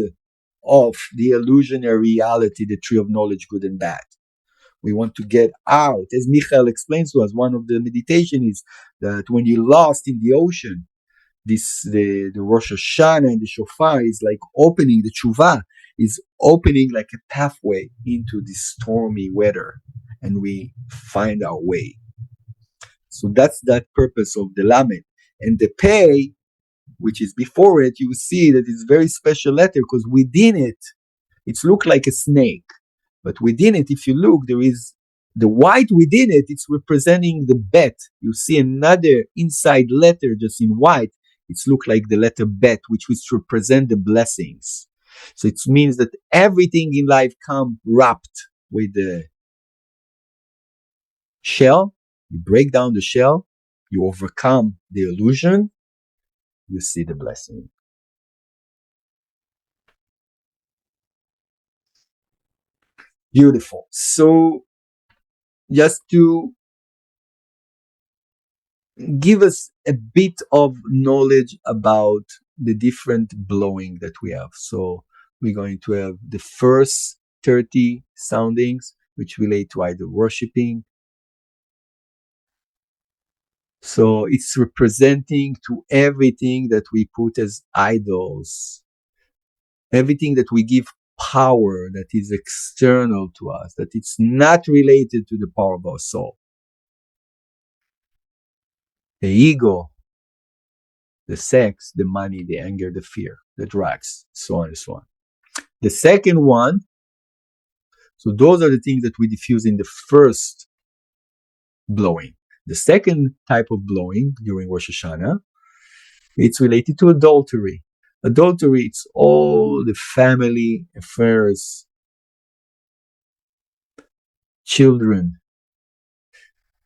of the illusionary reality, the tree of knowledge, good and bad. We want to get out. As Michael explains to us, one of the meditation is that when you're lost in the ocean, the Rosh Hashanah and the shofar is like opening, the tshuva is opening like a pathway into this stormy weather, and we find our way. So that's that purpose of the Lamed. And the Pei, which is before it, you see that it's a very special letter because within it, it's look like a snake. But within it, if you look, there is the white within it, it's representing the bet. You see another inside letter just in white. It's look like the letter bet, which represent the blessings. So it means that everything in life come wrapped with the shell. You break down the shell, you overcome the illusion, you see the blessing. Beautiful. So just to give us a bit of knowledge about the different blowing that we have. So we're going to have the first 30 soundings, which relate to either worshiping. So it's representing to everything that we put as idols, everything that we give power that is external to us, that it's not related to the power of our soul. The ego, the sex, the money, the anger, the fear, the drugs, so on and so on. The second one, so those are the things that we diffuse in the first blowing. The second type of blowing during Rosh Hashanah, it's related to adultery. Adultery, it's all the family affairs, children.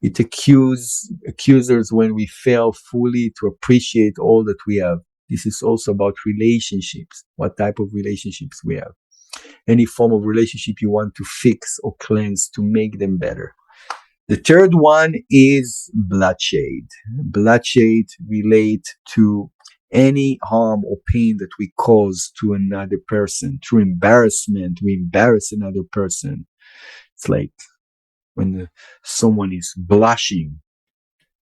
It accusers when we fail fully to appreciate all that we have. This is also about relationships, what type of relationships we have. Any form of relationship you want to fix or cleanse to make them better. The third one is bloodshed. Bloodshed relate to any harm or pain that we cause to another person through embarrassment. We embarrass another person. It's like when someone is blushing,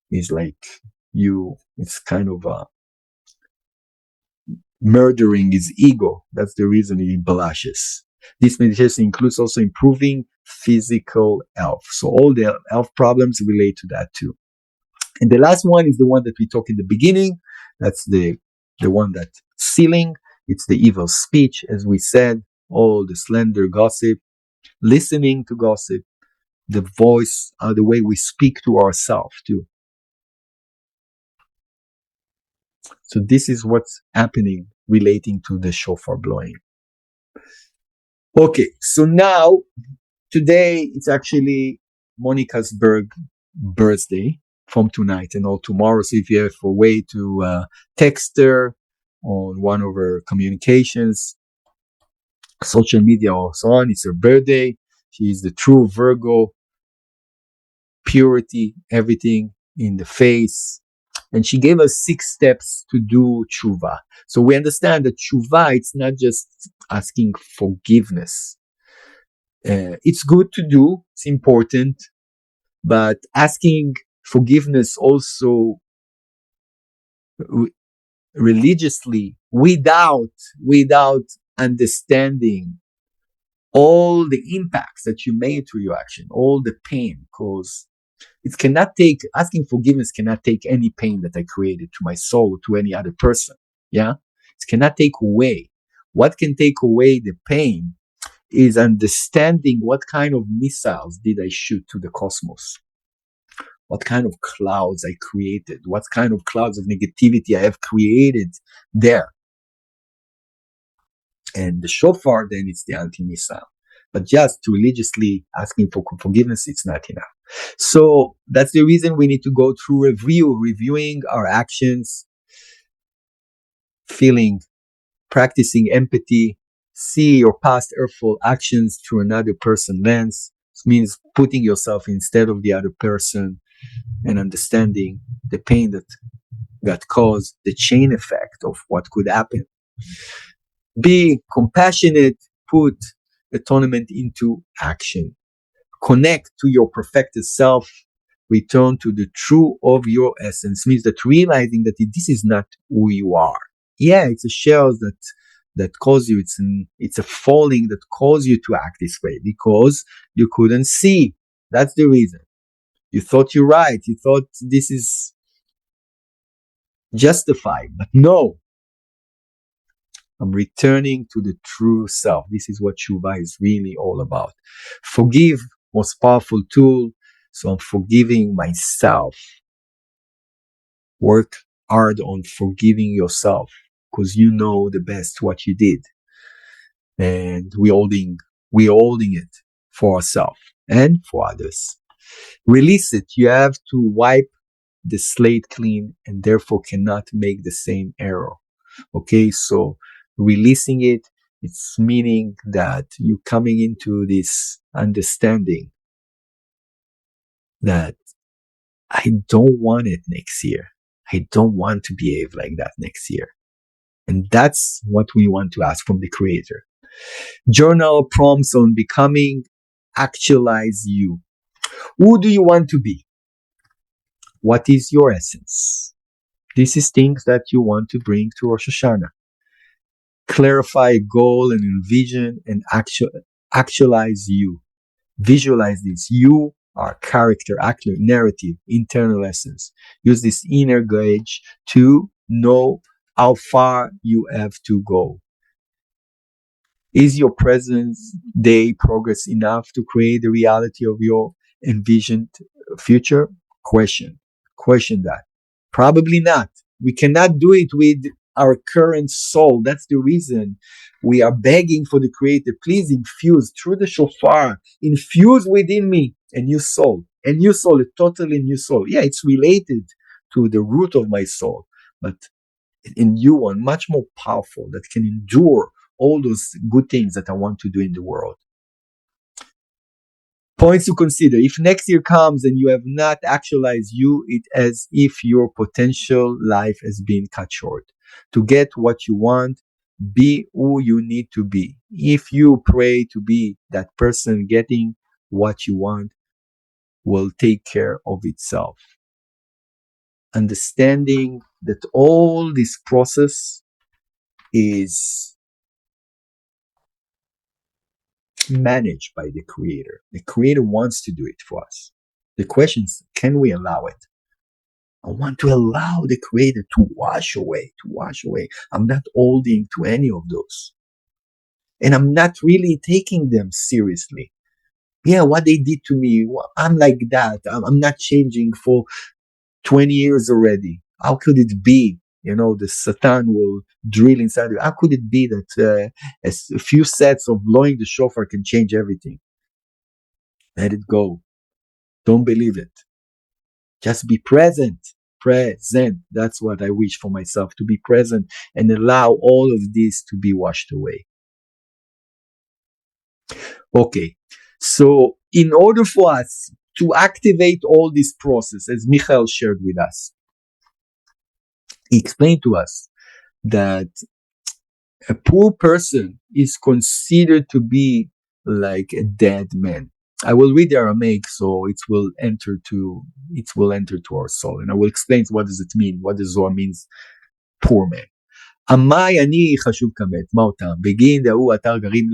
it's like it's kind of murdering his ego. That's the reason he blushes. This meditation includes also improving physical health. So all the health problems relate to that too. And the last one is the one that we talked in the beginning. That's the one that sealing. It's the evil speech, as we said, all the slander, gossip, listening to gossip, the voice, the way we speak to ourselves too. So this is what's happening relating to the shofar blowing. Okay, so now, today, it's actually Monica's birthday from tonight and all tomorrow. So if you have a way to text her on one of her communications, social media or so on, it's her birthday. She is the true Virgo, purity, everything in the face. And she gave us 6 steps to do tshuva. So we understand that tshuva, it's not just asking forgiveness. It's good to do, it's important, but asking forgiveness also religiously without understanding all the impacts that you made through your action, all the pain, because asking forgiveness cannot take any pain that I created to my soul, to any other person. Yeah. It cannot take away. What can take away the pain is understanding what kind of missiles did I shoot to the cosmos? What kind of clouds I created? What kind of clouds of negativity I have created there? And the shofar, then it's the anti-missile. But just religiously asking for forgiveness, it's not enough. So that's the reason we need to go through reviewing our actions, practicing empathy, see your past hurtful actions through another person's lens. This means putting yourself instead of the other person and understanding the pain that got caused, the chain effect of what could happen. Be compassionate, put atonement into action. Connect to your perfected self, return to the true of your essence, means that realizing that this is not who you are. Yeah, it's a shell that cause you, it's a falling that caused you to act this way because you couldn't see. That's the reason. You thought you're right. You thought this is justified, but no. I'm returning to the true self. This is what Tshuva is really all about. Forgive, most powerful tool. So I'm forgiving myself. Work hard on forgiving yourself because you know the best what you did. And we're holding it for ourselves and for others. Release it. You have to wipe the slate clean and therefore cannot make the same error. Okay, so releasing it, it's meaning that you coming into this understanding that I don't want it next year. I don't want to behave like that next year. And that's what we want to ask from the Creator. Journal prompts on becoming, actualize you. Who do you want to be? What is your essence? This is things that you want to bring to Rosh Hashanah. Clarify a goal and envision and actualize you. Visualize this. You are character, actor, narrative, internal essence. Use this inner gauge to know how far you have to go. Is your present day progress enough to create the reality of your envisioned future? Question that. Probably not. We cannot do it with our current soul. That's the reason we are begging for the Creator. Please infuse through the shofar, infuse within me a new soul, a totally new soul. Yeah, it's related to the root of my soul, but a new one, much more powerful, that can endure all those good things that I want to do in the world. Points to consider. If next year comes and you have not actualized you, it as if your potential life has been cut short. To get what you want, be who you need to be. If you pray to be that person, getting what you want will take care of itself. Understanding that all this process is managed by the Creator. The Creator wants to do it for us. The question is, can we allow it? I want to allow the Creator to wash away. I'm not holding to any of those. And I'm not really taking them seriously. Yeah, what they did to me, I'm like that. I'm not changing for 20 years already. How could it be? The Satan will drill inside you. How could it be that a few sets of blowing the shofar can change everything? Let it go. Don't believe it. Just be present. That's what I wish for myself, to be present and allow all of this to be washed away. Okay. So in order for us to activate all this process, as Michael shared with us, he explained to us that a poor person is considered to be like a dead man. I will read the Aramaic, so it will enter to our soul, and I will explain what does it mean. What does Zohar means? Poor man. עמי אני חשוב כמת, מה אותם? בגין דהוא אתר גרים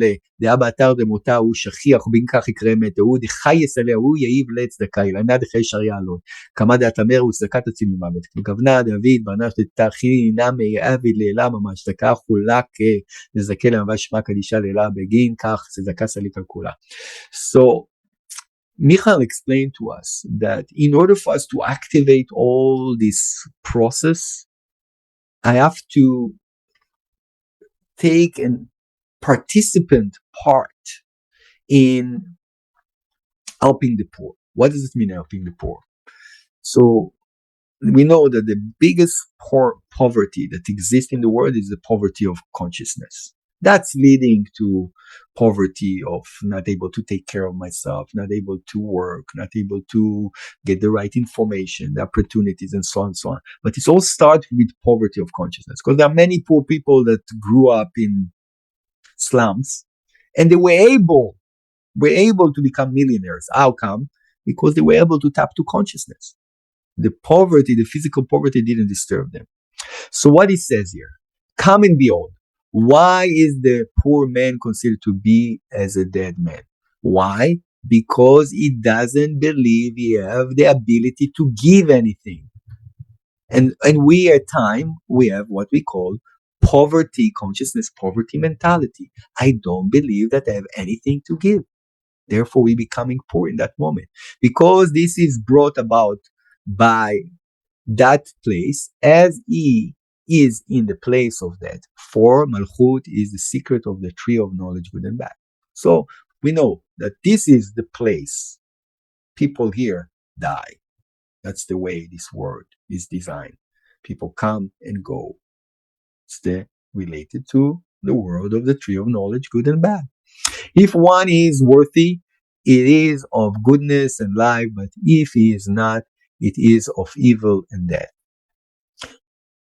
דעה באתר דמותה הוא שכיח ובין כך יקרה מת, הוא דחי יסלע, הוא יעיב לצדקה, ילנה דחי שריה אלון, כמה דעת אמר הוא צדקת הציל ממוות, כגוונה דוד ברנש דתחי נמי אבי לאלה ממש, צדקה חולה כזכה למבש שמה קדישה לאלה, בגין כך צדקה סליק על כולה. So Michael explained to us that in order for us to activate all this process, I have to take a participant part in helping the poor. What does it mean, helping the poor? So we know that the biggest poverty that exists in the world is the poverty of consciousness. That's leading to poverty of not able to take care of myself, not able to work, not able to get the right information, the opportunities, and so on and so on. But it all starts with poverty of consciousness, because there are many poor people that grew up in slums and they were able to become millionaires. How come? Because they were able to tap to consciousness. The poverty, the physical poverty, didn't disturb them. So what he says here, come and behold. Why is the poor man considered to be as a dead man? Why? Because he doesn't believe he have the ability to give anything. And we at time, we have what we call poverty consciousness, poverty mentality. I don't believe that I have anything to give. Therefore, we becoming poor in that moment. Because this is brought about by that place, as he is in the place of that. For Malchut is the secret of the tree of knowledge, good and bad. So we know that this is the place. People here die. That's the way this world is designed. People come and go. It's related to the world of the tree of knowledge, good and bad. If one is worthy, it is of goodness and life, but if he is not, it is of evil and death.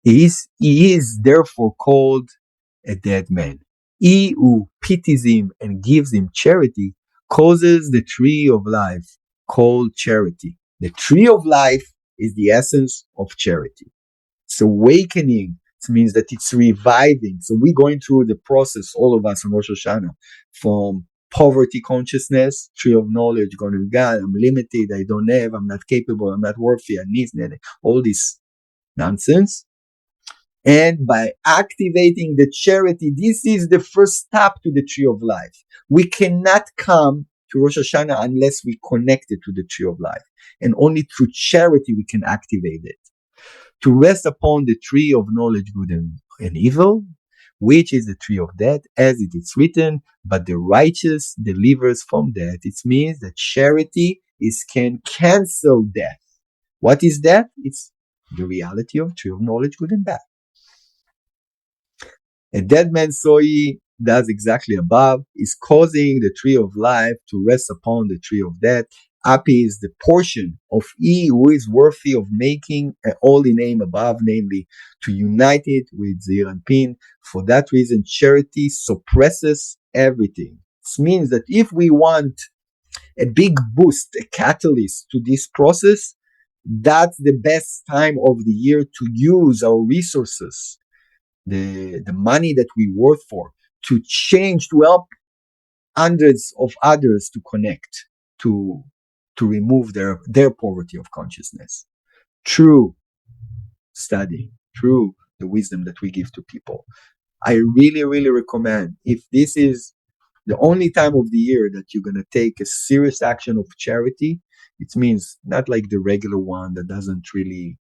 He is therefore called a dead man. He who pities him and gives him charity causes the tree of life called charity. The tree of life is the essence of charity. It's awakening. It means that it's reviving. So we're going through the process, all of us on Rosh Hashanah, from poverty consciousness, tree of knowledge, going to God, I'm limited, I don't have, I'm not capable, I'm not worthy, I need all this nonsense, And by activating the charity, this is the first step to the tree of life. We cannot come to Rosh Hashanah unless we connect it to the tree of life. And only through charity we can activate it. To rest upon the tree of knowledge, good and evil, which is the tree of death, as it is written, but the righteous delivers from death. It means that charity can cancel death. What is death? It's the reality of tree of knowledge, good and bad. A dead man, so he does exactly above, is causing the tree of life to rest upon the tree of death. Happy is the portion of he who is worthy of making a holy name above, namely to unite it with Zeir and Pin. For that reason, charity suppresses everything. This means that if we want a big boost, a catalyst to this process, that's the best time of the year to use our resources, the money that we work for, to change, to help hundreds of others to connect, to remove their poverty of consciousness through studying, through the wisdom that we give to people. I really, really recommend, if this is the only time of the year that you're going to take a serious action of charity, it means not like the regular one that doesn't really,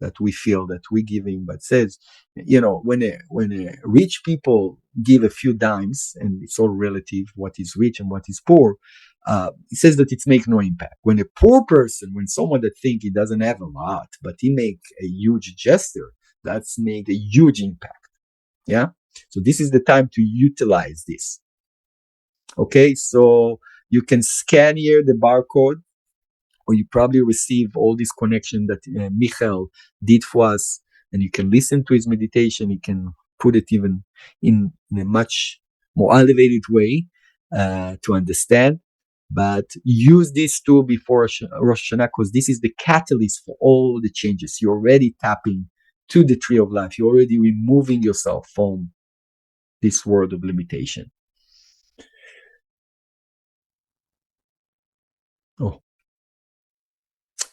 that we feel that we're giving, but says, when rich people give a few dimes, and it's all relative, what is rich and what is poor, it says that it makes no impact. When a poor person, when someone that think he doesn't have a lot, but he make a huge gesture, that's make a huge impact. Yeah. So this is the time to utilize this. Okay. So you can scan here the barcode, or you probably receive all this connection that Michael did for us, and you can listen to his meditation. You can put it even in a much more elevated way to understand. But use this tool before Rosh Hashanah, because this is the catalyst for all the changes. You're already tapping to the tree of life. You're already removing yourself from this world of limitation. Oh,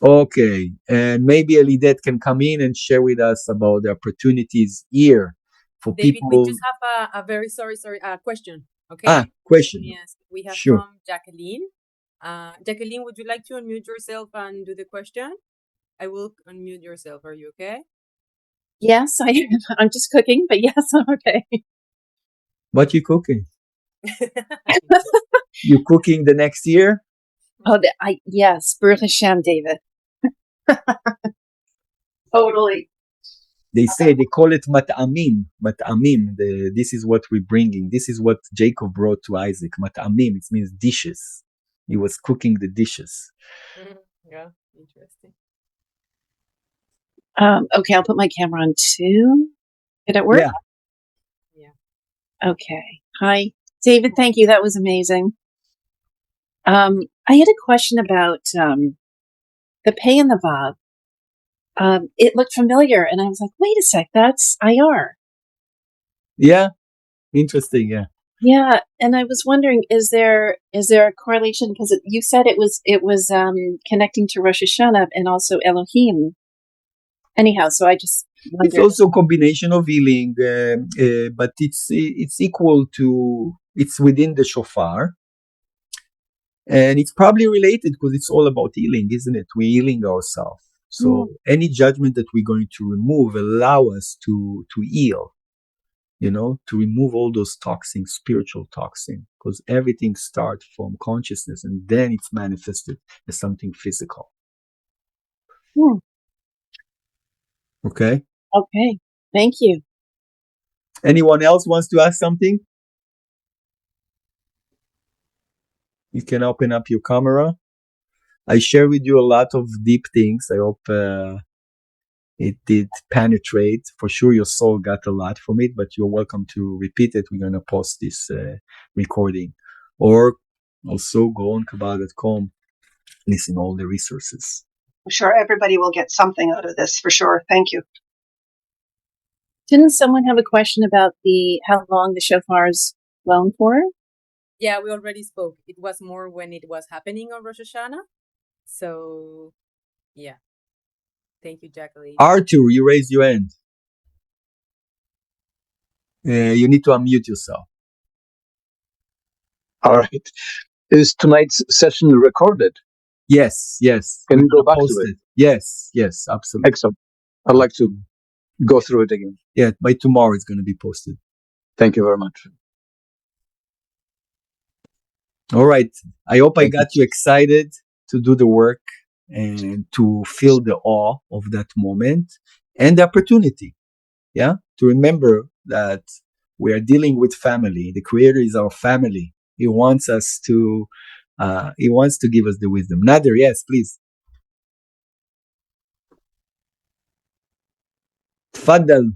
okay. And maybe Elidet can come in and share with us about the opportunities here for David, people. we just have a very sorry question. Okay. Question. Yes, we have Sure. from Jacqueline. Jacqueline, would you like to unmute yourself and do the question? I will unmute yourself. Are you okay? Yes, I'm just cooking, but yes, I'm okay. What you cooking? You cooking the next year? Oh, yes, Baruch Hashem, David. Totally. They call it mat'amim. Mat'amim. This is what we're bringing. This is what Jacob brought to Isaac. Mat'amim. It means dishes. He was cooking the dishes. Yeah, interesting. Okay, I'll put my camera on too. Did it work? Yeah. Okay. Hi, David. Thank you. That was amazing. I had a question about the pay and the Vav. It looked familiar, and I was like, "Wait a sec, that's IR." Yeah, interesting. Yeah. Yeah, and I was wondering, is there a correlation? Because you said it was connecting to Rosh Hashanah and also Elohim. Anyhow, so I just wondered. It's also a combination of healing, but it's equal to, it's within the shofar, and it's probably related because it's all about healing, isn't it? We're healing ourselves. So any judgment that we're going to remove allow us to heal. To remove all those toxins, spiritual toxins, because everything starts from consciousness and then it's manifested as something physical. Okay? Okay. Thank you. Anyone else wants to ask something? You can open up your camera. I share with you a lot of deep things. I hope it did penetrate. For sure, your soul got a lot from it, but you're welcome to repeat it. We're going to post this recording. Or also go on Kabbalah.com, listen all the resources. I'm sure everybody will get something out of this for sure. Thank you. Didn't someone have a question about how long the shofar is blown for? Yeah, we already spoke. It was more when it was happening on Rosh Hashanah. So, yeah. Thank you, Jacqueline. Arthur, you raised your hand. You need to unmute yourself. All right. Is tonight's session recorded? Yes. Can we go back post to it? Yes, absolutely. Excellent. I'd like to go through it again. Yeah, by tomorrow it's going to be posted. Thank you very much. All right. I hope I got you excited to do the work and to feel the awe of that moment and the opportunity. Yeah. To remember that we are dealing with family. The Creator is our family. He wants us to, he wants to give us the wisdom. Nader, yes, please. Tfaddal.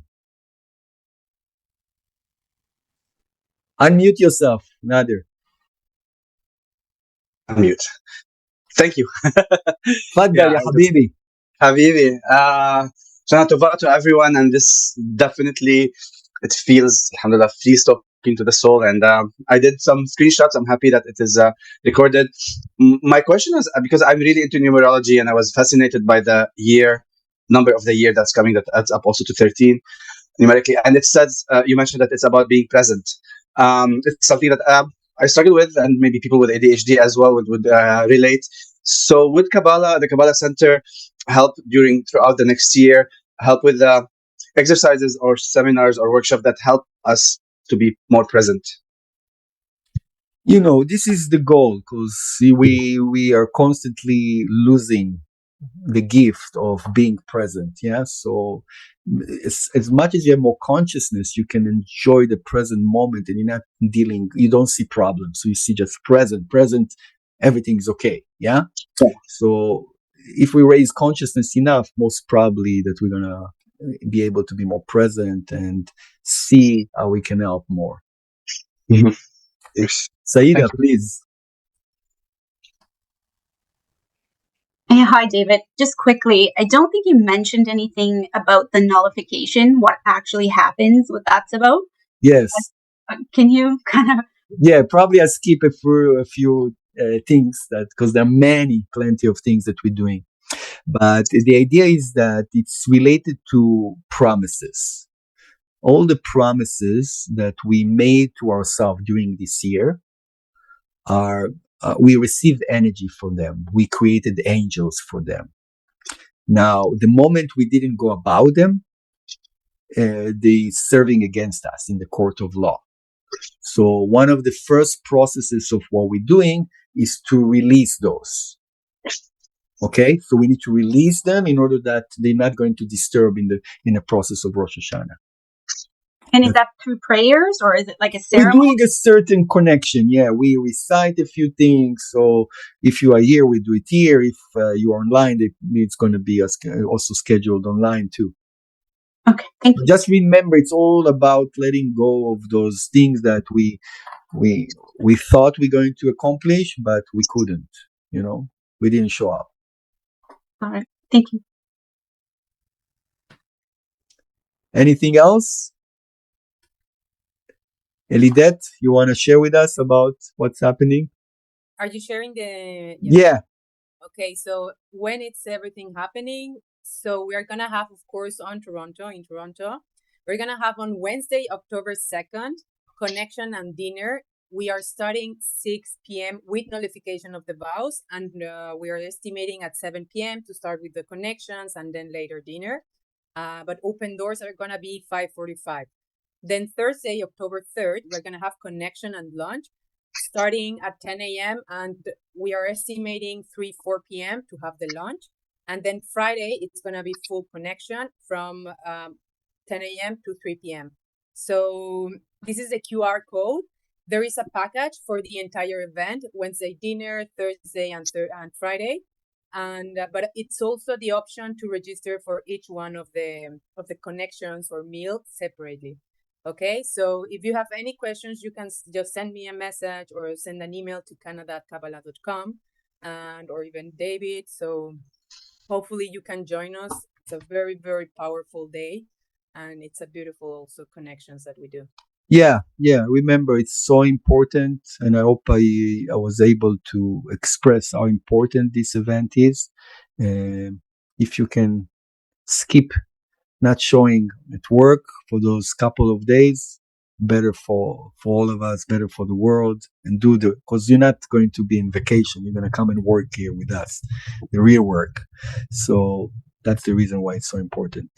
Unmute yourself, Nader. Unmute. Thank you. Tfaddal, ya habibi. Habibi. Shana Tova to everyone, and this definitely, it feels, alhamdulillah, feast talking to the soul. And I did some screenshots. I'm happy that it is recorded. My question is, because I'm really into numerology and I was fascinated by the number of the year that's coming, that adds up also to 13 numerically. And it says, you mentioned that it's about being present. It's something that I struggle with, and maybe people with ADHD as well would relate. So would the Kabbalah Center help throughout the next year, help with exercises or seminars or workshops that help us to be more present? This is the goal, because we are constantly losing the gift of being present. Yeah. So as much as you have more consciousness, you can enjoy the present moment, and you don't see problems. So you see just present, everything's okay. Yeah. So if we raise consciousness enough, most probably that we're going to be able to be more present and see how we can help more. Mm-hmm. Yes. Saida, please. Hey, hi, David. Just quickly, I don't think you mentioned anything about the nullification, what actually happens, what that's about. Yes. Can you kind of... Yeah, probably I skip a few things, because there are plenty of things that we're doing. But the idea is that it's related to promises. All the promises that we made to ourselves during this year are, we received energy from them. We created angels for them. Now, the moment we didn't go about them, they serving against us in the court of law. So one of the first processes of what we're doing is to release those. Okay, so we need to release them in order that they're not going to disturb in the process of Rosh Hashanah. And is that through prayers, or is it like a ceremony? We're doing a certain connection. Yeah, we recite a few things. So if you are here, we do it here. If you are online, it's going to be also scheduled online too. Okay, thank you. Just remember, it's all about letting go of those things that we thought we're going to accomplish, but we couldn't. We didn't show up. All right, thank you. Anything else? Elidet, you want to share with us about what's happening? Are you sharing the... Yeah. Okay, so when it's everything happening, so we are going to have, of course, in Toronto, we're going to have on Wednesday, October 2nd, connection and dinner. We are starting 6 p.m. with nullification of the vows, and we are estimating at 7 p.m. to start with the connections and then later dinner. But open doors are going to be 5:45. Then Thursday, October 3rd, we're going to have connection and lunch starting at 10 a.m. and we are estimating 4 p.m. to have the lunch. And then Friday, it's going to be full connection from 10 a.m. to 3 p.m. So this is a QR code. There is a package for the entire event, Wednesday dinner, Thursday and Friday. And but it's also the option to register for each one of the connections or meals separately. Okay, so if you have any questions, you can just send me a message or send an email to canada@kabbalah.com or even David. So hopefully you can join us. It's a very, very powerful day, and it's a beautiful also connections that we do. Yeah. Remember, it's so important, and I hope I was able to express how important this event is. If you can skip not showing at work for those couple of days, better for all of us, better for the world, and because you're not going to be in vacation. You're going to come and work here with us, the real work. So that's the reason why it's so important.